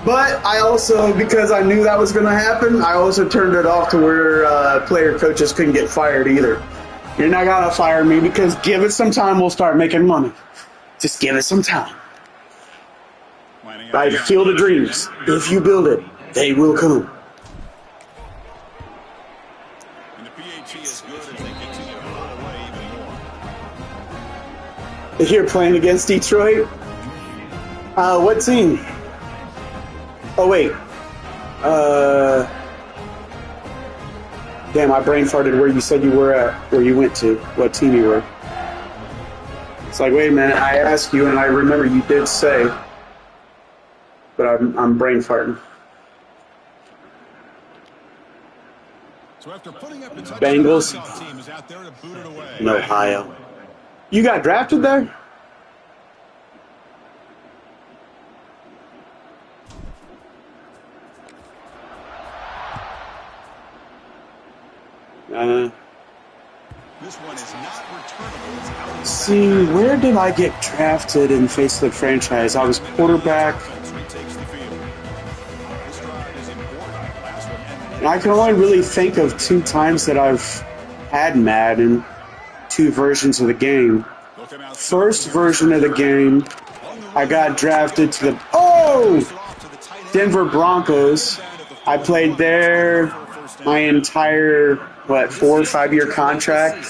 But I also, because I knew that was going to happen, I also turned it off to where player coaches couldn't get fired either. You're not gonna fire me because give it some time, we'll start making money. Just give it some time. By Field of Dreams, if you build it, they will come. And the PHE is good as they continue to pull away even more. You're playing against Detroit? What team? Oh, wait. Damn, I brain farted where you said you were at, where you went to, what team you were. It's like, wait a minute, I asked you and I remember you did say, but I'm brain farting. So after putting up the Bengals, team is out there to boot it away. in Ohio. You got drafted there? This one is not returnable. It's out of the See, where did I get drafted in Facebook franchise? I was quarterback. defense retakes the field. This drive is important. Last one ended. And I can only really think of 2 times that I've had Madden, 2 versions of the game. Look him out. First version of the game, I got drafted to the Denver Broncos. I played there my entire 4 or 5 year contract,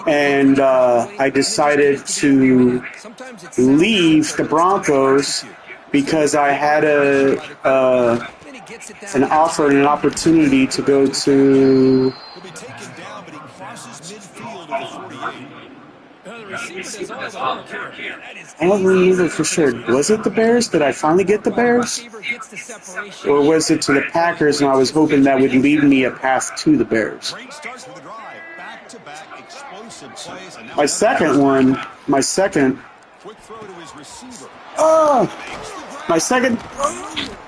and I decided to leave the Broncos because I had an offer and an opportunity to go to. He'll be taken down, but he crosses midfield at the 48. I don't remember for sure. Was it the Bears? Did I finally get the Bears? Or was it to the Packers and I was hoping that would lead me a path to the Bears? Great start to the drive. Back-to-back explosive plays. And now My second quick throw to his receiver. my second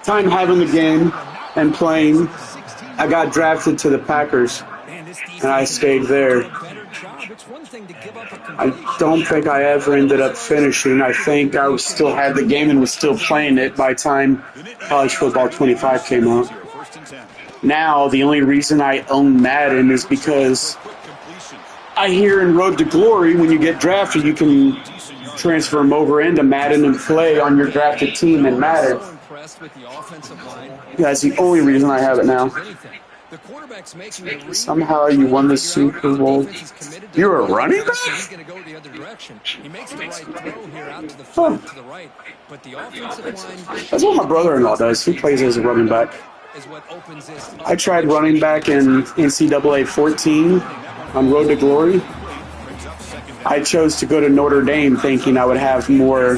time having the game and playing, I got drafted to the Packers and I stayed there. I don't think I ever ended up finishing. I think I still had the game and was still playing it by the time College Football 25 came out. Now, the only reason I own Madden is because I hear in Road to Glory, when you get drafted, you can transfer them over into Madden and play on your drafted team in Madden. That's the only reason I have it now. Somehow you won the Super Bowl. You're a running back? Huh. That's what my brother-in-law does. He plays as a running back. I tried running back in NCAA 14 on Road to Glory. I chose to go to Notre Dame thinking I would have more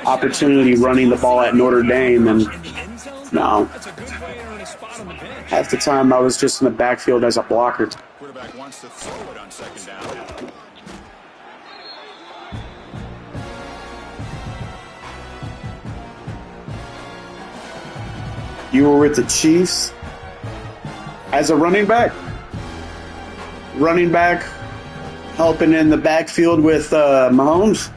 opportunity running the ball at Notre Dame, and no. Half the time I was just in the backfield as a blocker. Quarterback wants to throw it on second down. You were with the Chiefs as a running back? Running back, helping in the backfield with Mahomes?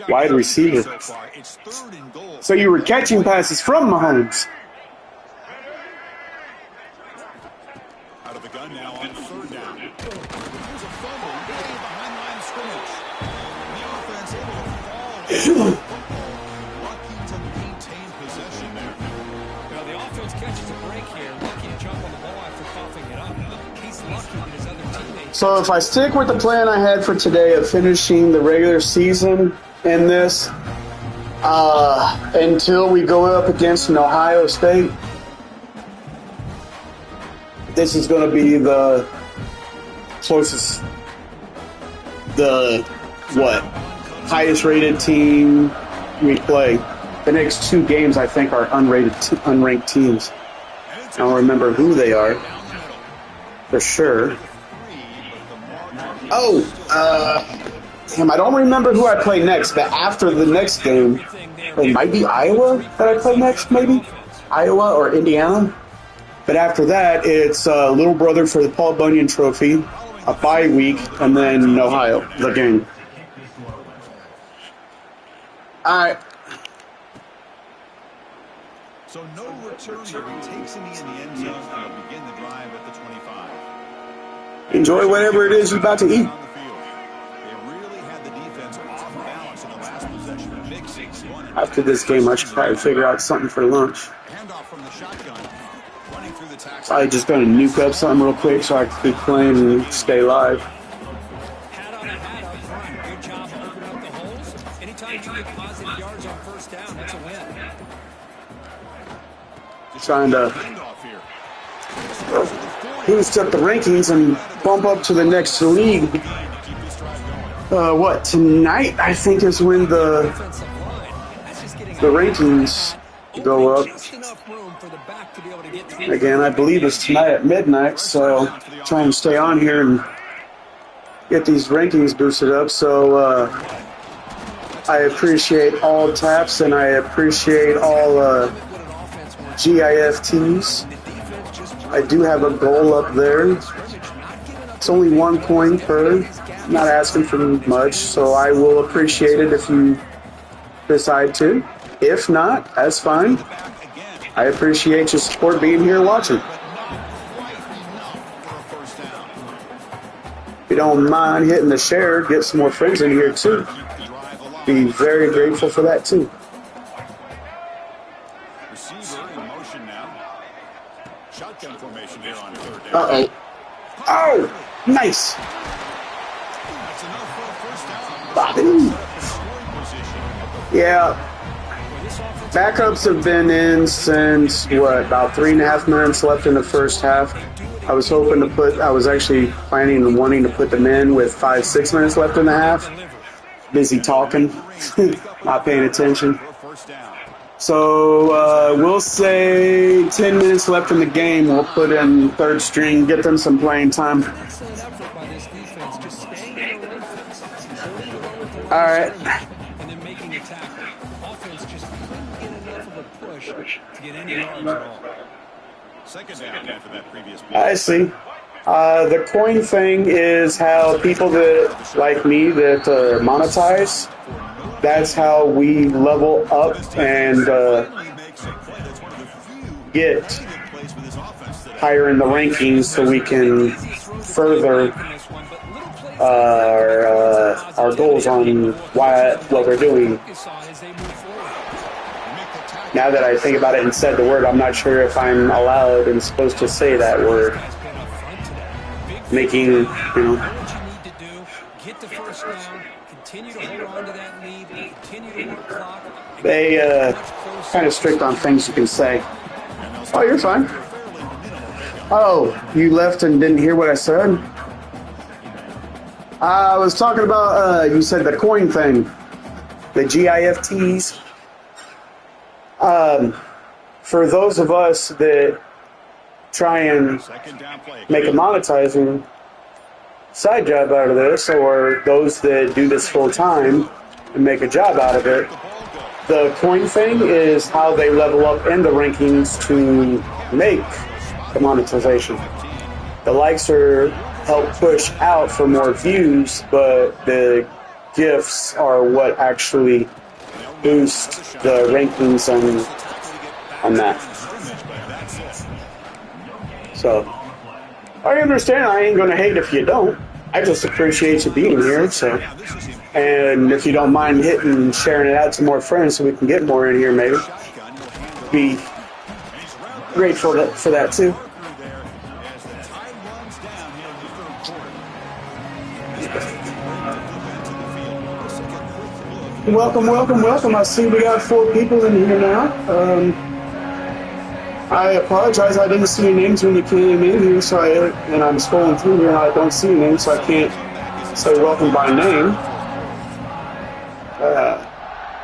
Wide receiver. So you were catching passes from Mahomes. Out of the gun now on third down. Here's a fumble way behind line of scrimmage. The offense able to fall. Lucky to maintain possession there. Now the offense catches a break here. Lucky to jump on the ball after coughing it up. He's lucky that his other teammates. So if I stick with the plan I had for today of finishing the regular season in this until we go up against an Ohio State, this is going to be the closest, highest rated team we play. The next 2 games, I think, are unranked teams. I don't remember who they are for sure. Damn, I don't remember who I play next, but after the next game, it might be Iowa that I play next, maybe? Iowa or Indiana? But after that, it's little brother for the Paul Bunyan Trophy, a bye week, and then Ohio, the game. All right. So no return here. He takes him in the end zone and will begin the drive at the 25. Enjoy whatever it is you're about to eat. They really had the defense off balance in the last possession. Big 6-1. After this game, I should probably figure out something for lunch. Handoff from the shotgun. Running through the tackle. Probably just gonna nuke up something real quick so I can keep playing and stay live. Hat on a hat up front. Good job opening up the holes. Anytime you get positive yards on first down, that's a win. Trying to boost up the rankings and bump up to the next league. What, tonight I think is when the rankings go up. Again, I believe it's tonight at midnight, so try and stay on here and get these rankings boosted up. So I appreciate all taps and I appreciate all GIFTs. I do have a goal up there. It's only 1 coin per. I'm not asking for much, so I will appreciate it if you decide to. If not, that's fine. I appreciate your support being here watching. If you don't mind hitting the share, get some more friends in here too. Be very grateful for that too. Uh-oh. Oh, nice. Yeah. Backups have been in since, what, about 3.5 minutes left in the first half. I was actually planning and wanting to put them in with 5-6 minutes left in the half. Busy talking, not paying attention. So we'll say 10 minutes left in the game. We'll put in third string, get them some playing time. All right. And then making a tackle. Offense just couldn't get enough of a push to get any yards at all. Second down after that previous play. I see. The coin thing is how people that like me that monetize. That's how we level up and get higher in the rankings so we can further our goals on what we're doing. Now that I think about it and said the word, I'm not sure if I'm allowed and supposed to say that word. Making, you know. They kind of strict on things you can say. Oh, you're fine. Oh, you left and didn't hear what I said? I was talking about, you said the coin thing. The GIFTs. For those of us that try and make a monetizing side job out of this, or those that do this full time and make a job out of it, the coin thing is how they level up in the rankings to make the monetization. The likes are help push out for more views, but the gifts are what actually boost the rankings on that. So I understand. I ain't gonna hate if you don't. I just appreciate you being here. So, and if you don't mind hitting and sharing it out to more friends, so we can get more in here, maybe be grateful for that too. Welcome, welcome, welcome. I see we got 4 people in here now. I apologize, I didn't see your names when you came in here, so and I'm scrolling through here and I don't see your name, so I can't say welcome by name.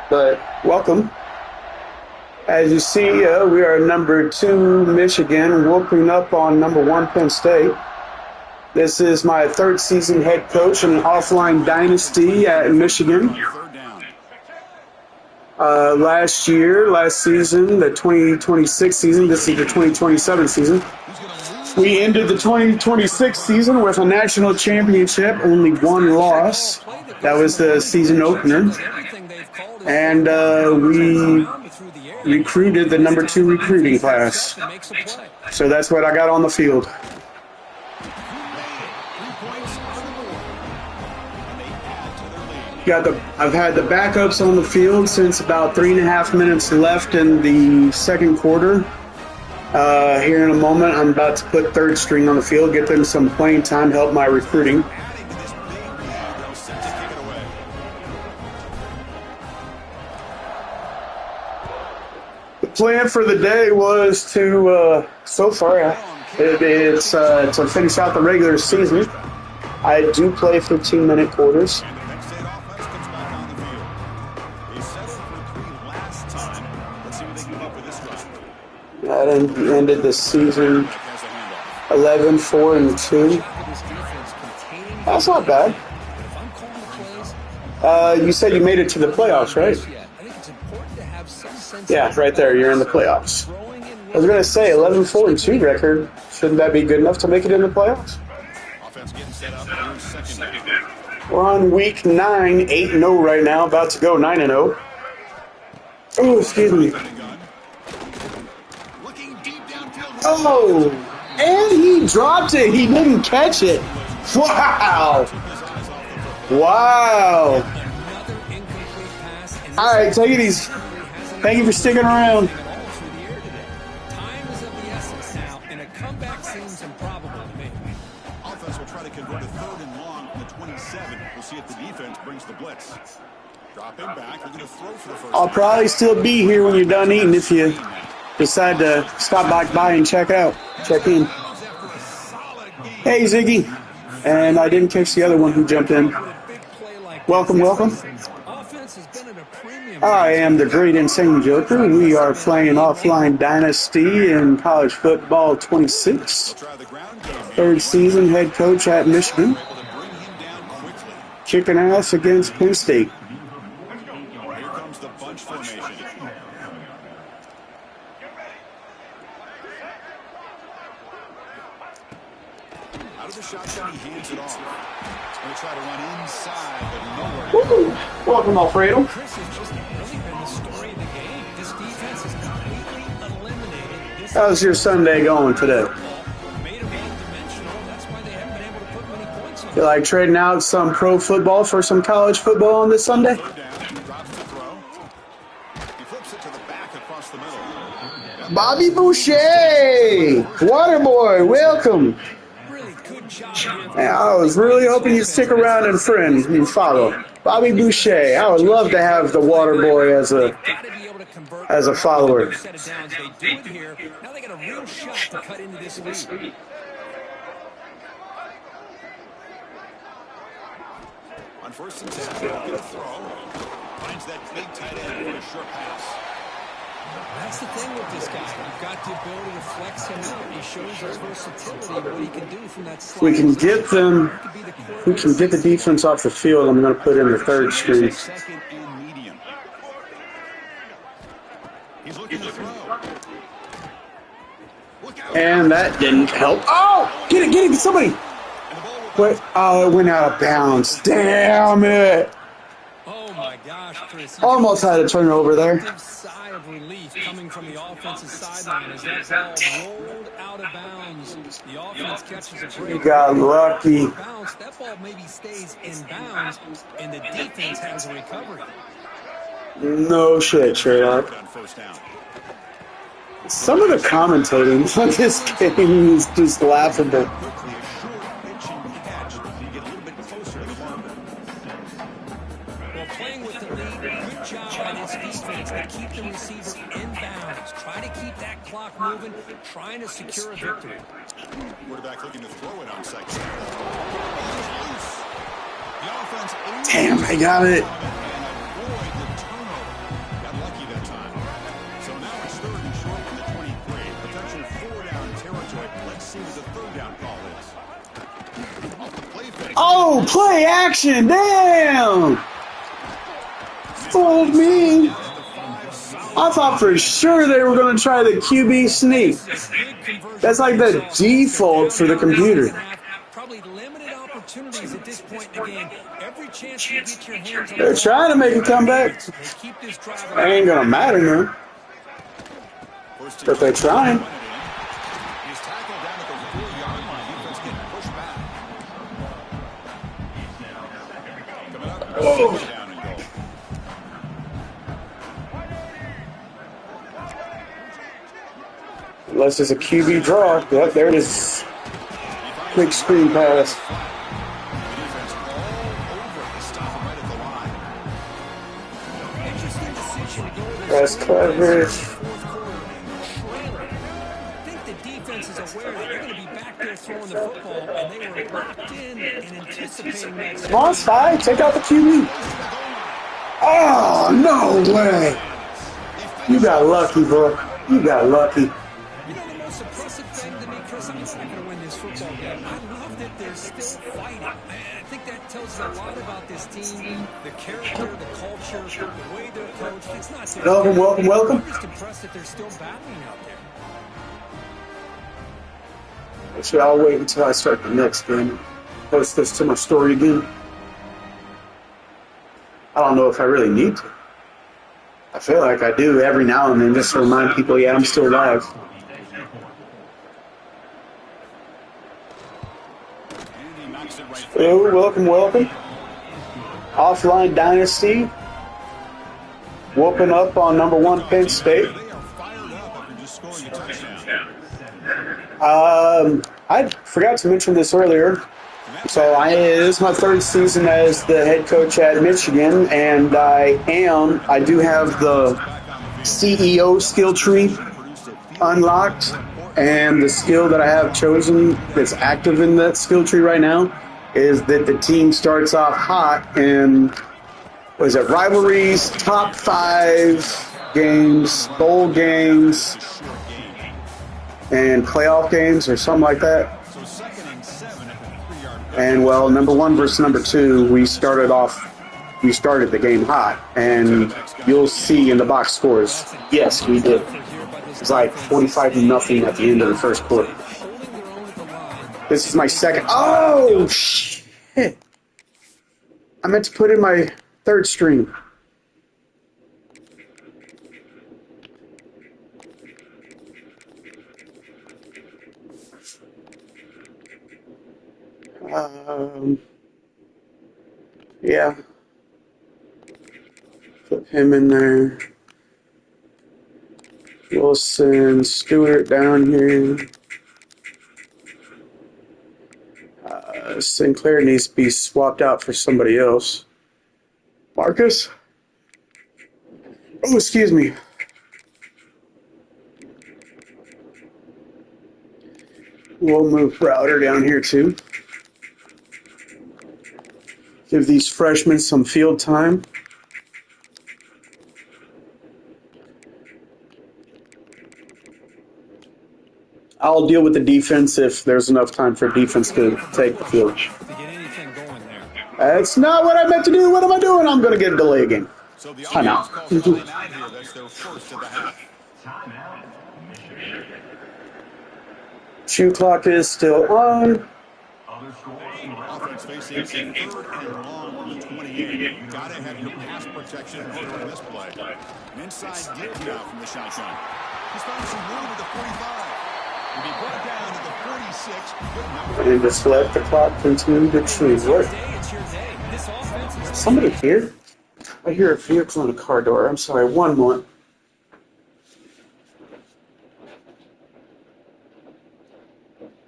But welcome. As you see, we are number 2 Michigan, whooping up on number 1 Penn State. This is my 3rd season head coach in an offline dynasty at Michigan. Last season, the 2026 season, this is the 2027 season. We ended the 2026 season with a national championship, only 1 loss. That was the season opener. And we recruited the number 2 recruiting class. So that's what I got on the field. I've had the backups on the field since about 3.5 minutes left in the second quarter. Here in a moment, I'm about to put third string on the field, get them some playing time, help my recruiting. The plan for the day was to, so far, it's to finish out the regular season. I do play 15-minute quarters. That ended the season 11-4-2. That's not bad. You said you made it to the playoffs, right? Yeah, right there. You're in the playoffs. I was going to say 11-4-2 record. Shouldn't that be good enough to make it in the playoffs? We're on week 9, 8-0 right now, about to go 9-0. Oh, excuse me. Oh, and he dropped it. He didn't catch it. Wow. Wow. All right, take it easy. Thank you for sticking around. Time is of the essence now, and a comeback seems improbable to me. Offense will try to convert a 3rd and long from the 27. We'll see if the defense brings the blitz. Dropping back, they're going to throw for the first. I'll probably still be here when you're done eating if you decide to stop back by and check in. Hey, Ziggy. And I didn't catch the other one who jumped in. Welcome, welcome. I am the Great Insane Joker. We are playing offline Dynasty in college football 26. 3rd season head coach at Michigan. Kicking ass against Penn State. Here comes the bunch formation. Out of the shotgun, he hands it off. He's going to try to run inside, but nowhere. Woo! Welcome, Alfredo. Chris has just really been the story of the game. This defense is completely eliminated. How's your Sunday going today? Made them one-dimensional. That's why they haven't been able to put many points on. You like trading out some pro football for some college football on this Sunday? Drops the throw. He flips it to the back across the middle. Bobby Boucher! Waterboy, welcome. Really good job. I was really hoping you'd stick around and friend and follow. Bobby Boucher. I would love to have the Waterboy as a follower. Set of downs. They do it here. Now they got a real shot to cut into this lead. On 1st and 10, he'll get a throw. Finds that big tight end for a short pass. That's the thing with this guy. You've got the ability to flex him out. He shows his versatility, what he can do from that slide. We can get the defense off the field. I'm going to put in the 3rd string. Second and medium. He's looking to throw. Look out. And that didn't help. Oh! Get it, somebody! Wait, oh, it went out of bounds. Damn it! Oh my gosh, Chris. Almost had a turnover there. Sigh of relief coming from the offensive sideline as that ball rolled out of bounds. The offense catches a break. You got lucky. That ball maybe stays in bounds, and the defense has a recovery. No shit, Sherlock. Some of the commentating on this game is just laughable. Playing with the lead, good job by this defense to keep the receiver in bounds. Try to keep that clock moving, trying to secure a victory. Quarterback looking to throw it on 2nd. The offense. Damn, I got it. Got lucky that time. So now it's 3rd and short from the 23. Potential 4-down territory. Let's see what the 3rd down call is. Off the play fake. Oh, play action! Damn! Fooled me. I thought for sure they were going to try the QB sneak. That's like the default for the computer. Probably limited opportunity opportunities at this point in the game. Every chance you get your hands on the They're ball, trying to make a comeback. they keep this drive It ain't gonna matter now. But they're trying. He's tackled down at the 4-yard line. Defense getting pushed back. Coming up, down and goal. Unless it's a QB draw. Yep, there it is. Quick screen pass. Defense all over to stop him right at the line. Interesting decision to go with Press coverage. fourth quarter, trailing. I think the defense is aware that you're going to be back there throwing the football, and they were locked in and anticipating that. Come on, Spy. Take out the QB. Oh, no way. You got lucky, bro. You got lucky. You know, the most impressive thing to me, Chris, I'm not going to win this football game. I love that they're still fighting. I think that tells a lot about this team, the character, the culture, the way they're coached. It's not their Welcome, welcome, welcome. I'm just impressed that they're still battling out there. Actually, I'll wait until I start the next game. Post this to my story again. I don't know if I really need to. I feel like I do every now and then just to remind people, yeah, I'm still alive. Hello, welcome, welcome. Offline Dynasty. Whooping up on #1 Penn State. They are fired up after just scoring a touchdown. I forgot to mention this earlier. So this is my 3rd season as the head coach at Michigan, and I do have the CEO skill tree unlocked, and the skill that I have chosen that's active in that skill tree right now is that the team starts off hot in, what is it, rivalries, top 5 games, bowl games, and playoff games or something like that. And well, #1 versus #2, we started the game hot, and you'll see in the box scores. Yes, we did. It was like 45-0 at the end of the first quarter. This is my second. Oh shit! I meant to put in my 3rd string. Yeah. Put him in there. Wilson, Stewart down here. Sinclair needs to be swapped out for somebody else. Marcus? Oh, excuse me. We'll move Browder down here too. Give these freshmen some field time. I'll deal with the defense if there's enough time for defense to take the field. To get anything going there. That's not what I meant to do. What am I doing? I'm going to get a delay again. So the Time out. calls time out here. That's their first of the half. Shoe clock is still on. Offense facing a 3rd and long on the 28. Got to have your pass protection in order in this play. An inside give now from the shotgun. He's found some room at the 45. Will be brought down to the 46. Good number. And just let the clock continue to choose. What? Somebody here? I hear a vehicle on a car door. I'm sorry. One moment.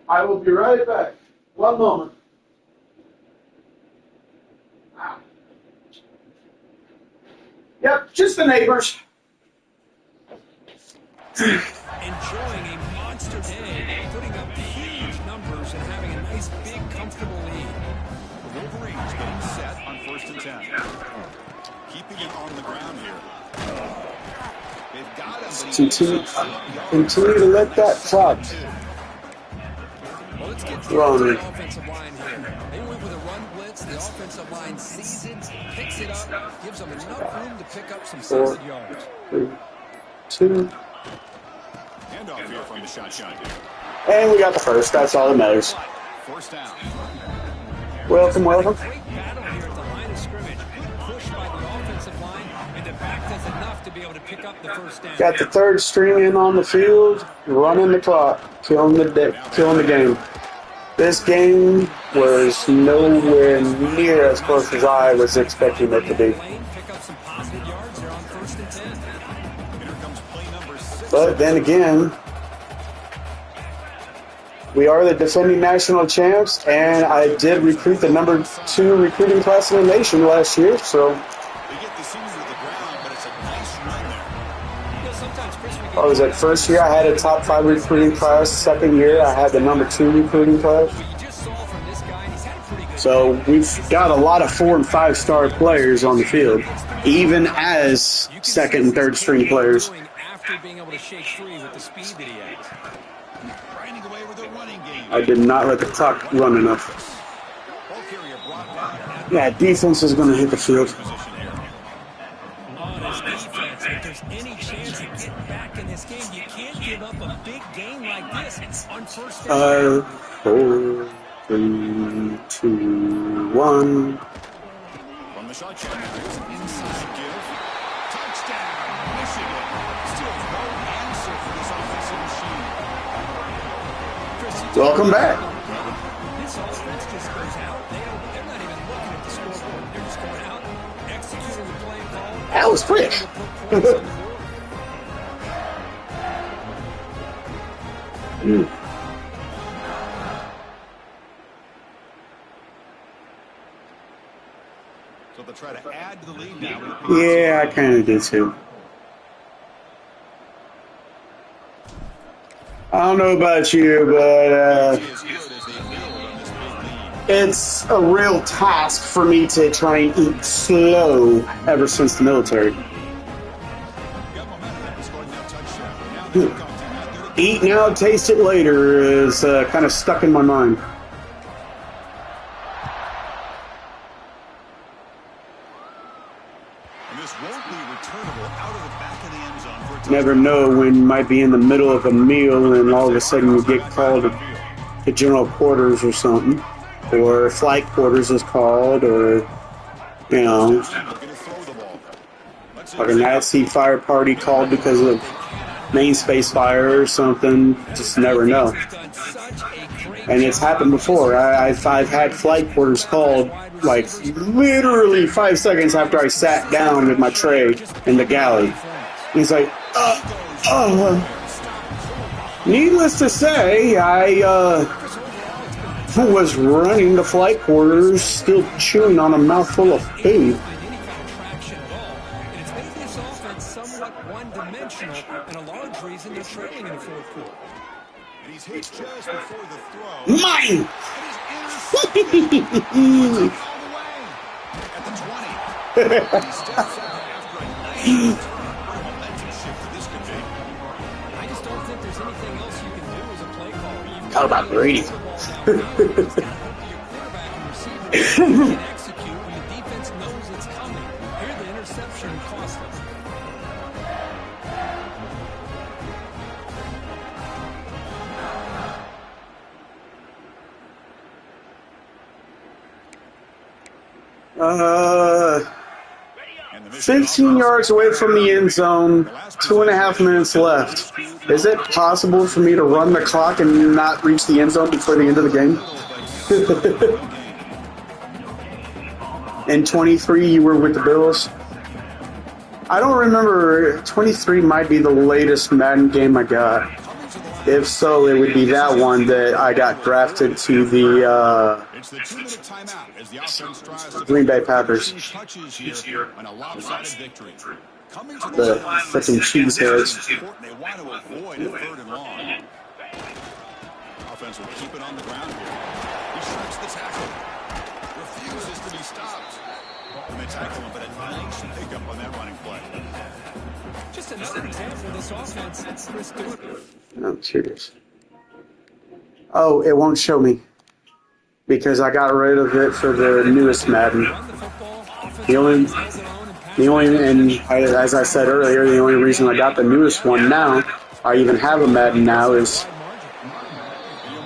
I will be right back. One moment. Yep, just the neighbors. Enjoying a monster day, putting up huge numbers and having a nice, big, comfortable lead. The Wolverines getting set on 1st and 10. Keeping it on the ground here. They've got him. Continue to let that clock. Well, let's get to the offensive line here. They went with a run blitz. The offensive line sees it, picks it up, gives them enough room to pick up some solid yards. 3, 2. Handoff here from the shotgun. And we got the first. That's all that matters. 1st down. Welcome, welcome. Great battle here at the line of scrimmage. Good push by the offensive line, and the back does enough to be able to pick up the first down. Got the third string in on the field, running the clock, killing the game. This game was nowhere near as close as I was expecting it to be. Pick up some positive yards there on 1st and 10. Here comes play number 6. But then again, we are the defending national champs, and I did recruit the number 2 recruiting class in the nation last year, so They get the senior to the ground, but it's a nice run there. You know, sometimes, Chris, we I was at first year, I had a top 5 recruiting class. Second year, I had the number 2 recruiting class. you just saw from this guy, and he's had a pretty good So we've got a lot of 4- and 5-star players on the field, even as second and third string players. after being able to shake free with the speed that he has. Grinding away with a running game. I did not let the clock run enough. Ball carrier brought down. Yeah, defense is going to hit the field. Position here. On his defense, if there's any chance of getting back in this game, you can't give up a big game like this on 1st down. 4, 3, 2, 1. From the shotgun, there's an inside give. Touchdown, Michigan. Still no answer for this offensive machine. Chris, you Welcome back. This offense just goes out. They're not even looking at the scoreboard. They're just going out, executing the play call. That was quick. So they'll try to add to the lead now. Yeah, I kind of did too. I don't know about you, but As good as they build on this big lead. it's a real task for me to try and eat slow ever since the military. Got momentum. Scored that touchdown. Now they're counting out. They're Eat now, taste it later is kind of stuck in my mind. And this won't be returnable out of the back of the end zone for a touchdown. Never know when you might be in the middle of a meal and all of a sudden you get called to general quarters or something, or flight quarters is called, or you know, Looking to throw the ball. Let's like a Nazi fire party called because of main space fire or something. Just never know. Done such a great And it's happened before. I've had flight quarters called like literally 5 seconds after I sat down with my tray in the galley. And he's like, needless to say, I was running the flight quarters, still chewing on a mouthful of food. any kind of traction at all. And it's made this offense somewhat one-dimensional, and a large reason they're trailing in the 4th quarter. And he's hit just before the throw. Mine! It is intercepted. All the way. At the 20. He steps up after a nice return. What a momentum shift that this could be. I just don't think there's anything else you can do as a play caller. You've How about Brady? Your quarterback and receiver can execute when the defense knows it's coming. Here, the interception cost them. And the Michigan 15 yards away from the end zone, 2.5 minutes left. Is it possible for me to run the clock and not reach the end zone before the end of the game? And 23, you were with the Bills. I don't remember. 23 might be the latest Madden game I got. If so, it would be that one that I got drafted to the It's the 2-minute timeout as the offense tries to Green Bay Packers. touches here on a lopsided victory. Coming to The freaking cheeseheads. They want to avoid a 3rd and long. Offense will keep it on the ground here. He shreds the tackle. Refuses to be stopped. And they tackle him, but a nice pickup on that running play. Just another example of this offense. Chris doing it. I'm curious. Oh, it won't show me because I got rid of it for the newest Madden. Run the football, offense The only, holds it on and pass the only, and as I said earlier, the only reason I got the newest one now, I even have a Madden now, is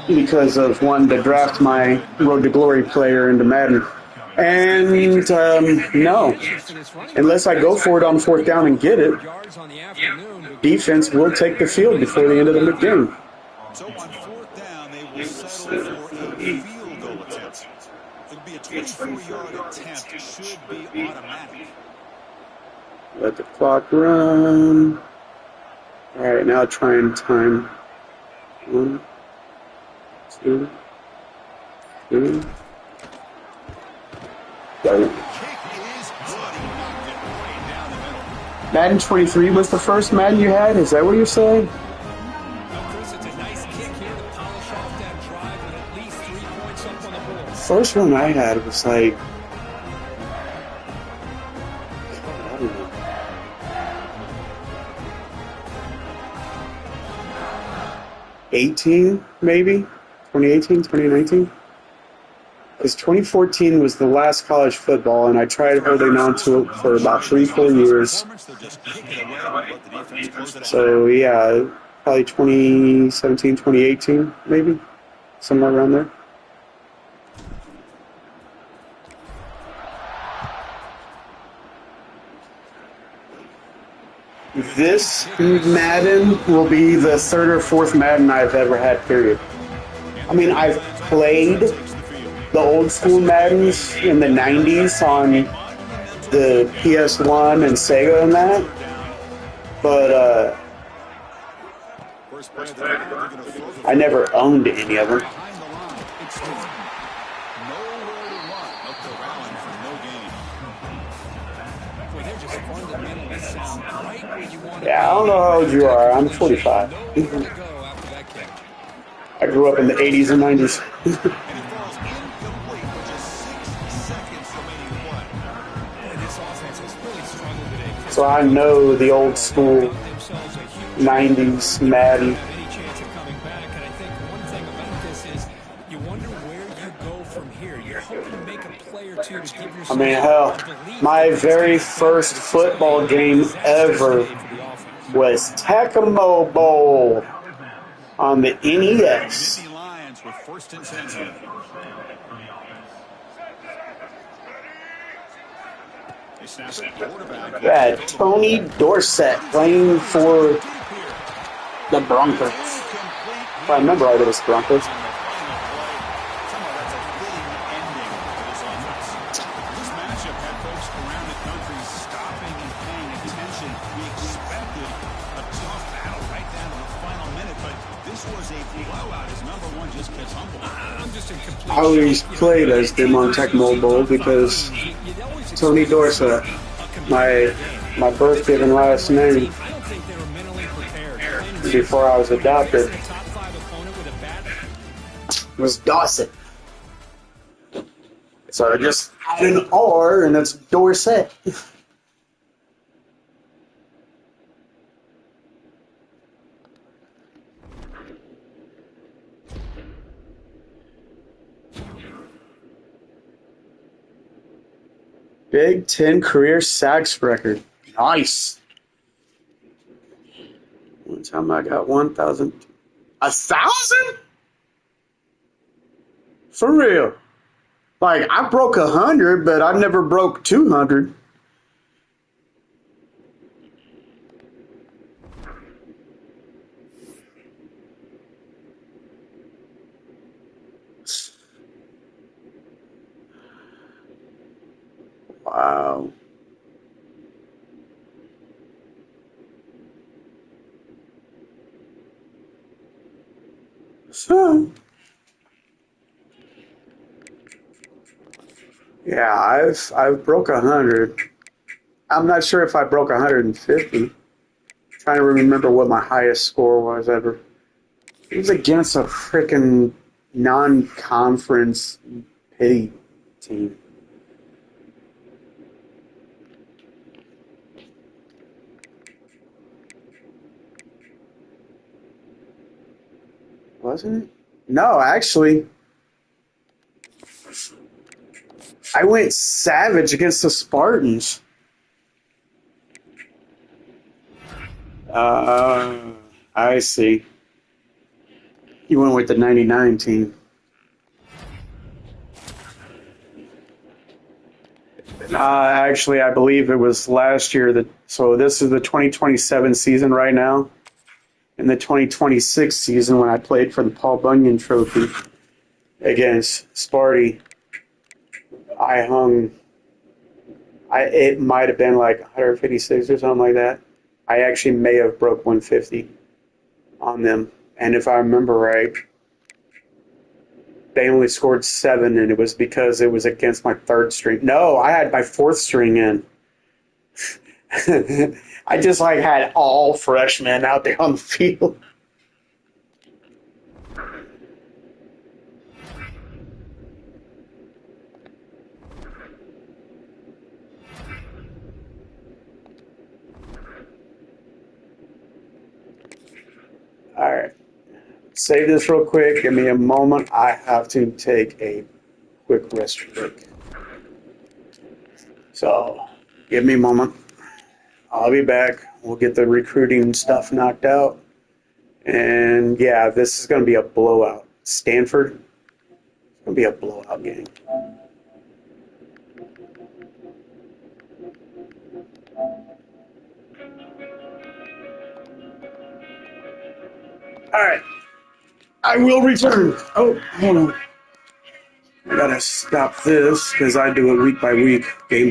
because of wanting to draft my Road to Glory player into Madden. And no, unless I go for it on 4th down and get it, defense will take the field before the end of the game. So on 4th down, they will settle for a field goal attempt. It'll be a 24-yard attempt. It should be automatic. Let the clock run. All right, now try and time. 1, 2, 3. Go. Madden 23 was the first Madden you had? Is that what you're saying? No, Chris, it's a nice kick here to polish off that drive with at least 3 points up on the board. First one I had was like, I don't know, 18 maybe? 2018, 2019? Because 2014 was the last college football, and I tried holding on to it for about 3-4 years. So, yeah, probably 2017, 2018, maybe? Somewhere around there. This Madden will be the 3rd or 4th Madden I've ever had, period. I mean, I've played the old school Maddens in the 90s on the PS1 and Sega and that, but I never owned any of them. Yeah, I don't know how old you are. I'm 45. I grew up in the 80s and 90s. So I know the old school 90s Madden. I mean, hell, my very first football game ever was Tecmo Bowl on the NES. Yeah, Tony Dorsett playing for the Broncos. If I remember right, it was Broncos. I always played as them on Tecmo Bowl because Tony Dorsett, my birth given last name, before I was adopted, was Dawson. So I just added an R and it's Dorsett. Big Ten career sacks record. Nice. One time I got 1,000. 1,000? For real. Like, I broke 100, but I never broke 200. Wow. So, yeah, I've broke 100. I'm not sure if I broke 150. Trying to remember what my highest score was ever. It was against a freaking non-conference pity team. Wasn't it? No, actually, I went savage against the Spartans. I see. You went with the 99 team. Actually, I believe it was last year. So this is the 2027 season right now. In the 2026 season, when I played for the Paul Bunyan Trophy against Sparty, it might have been like 156 or something like that. I actually may have broke 150 on them. And if I remember right, they only scored 7, and it was because it was against my 3rd string. No, I had my 4th string in. I just had all freshmen out there on the field. All right. Save this real quick. Give me a moment. I have to take a quick rest break. So, give me a moment. I'll be back. We'll get the recruiting stuff knocked out. And yeah, this is going to be a blowout. Stanford, it's going to be a blowout game. All right. I will return. Oh, hold on. I got to stop this because I do it week by week, game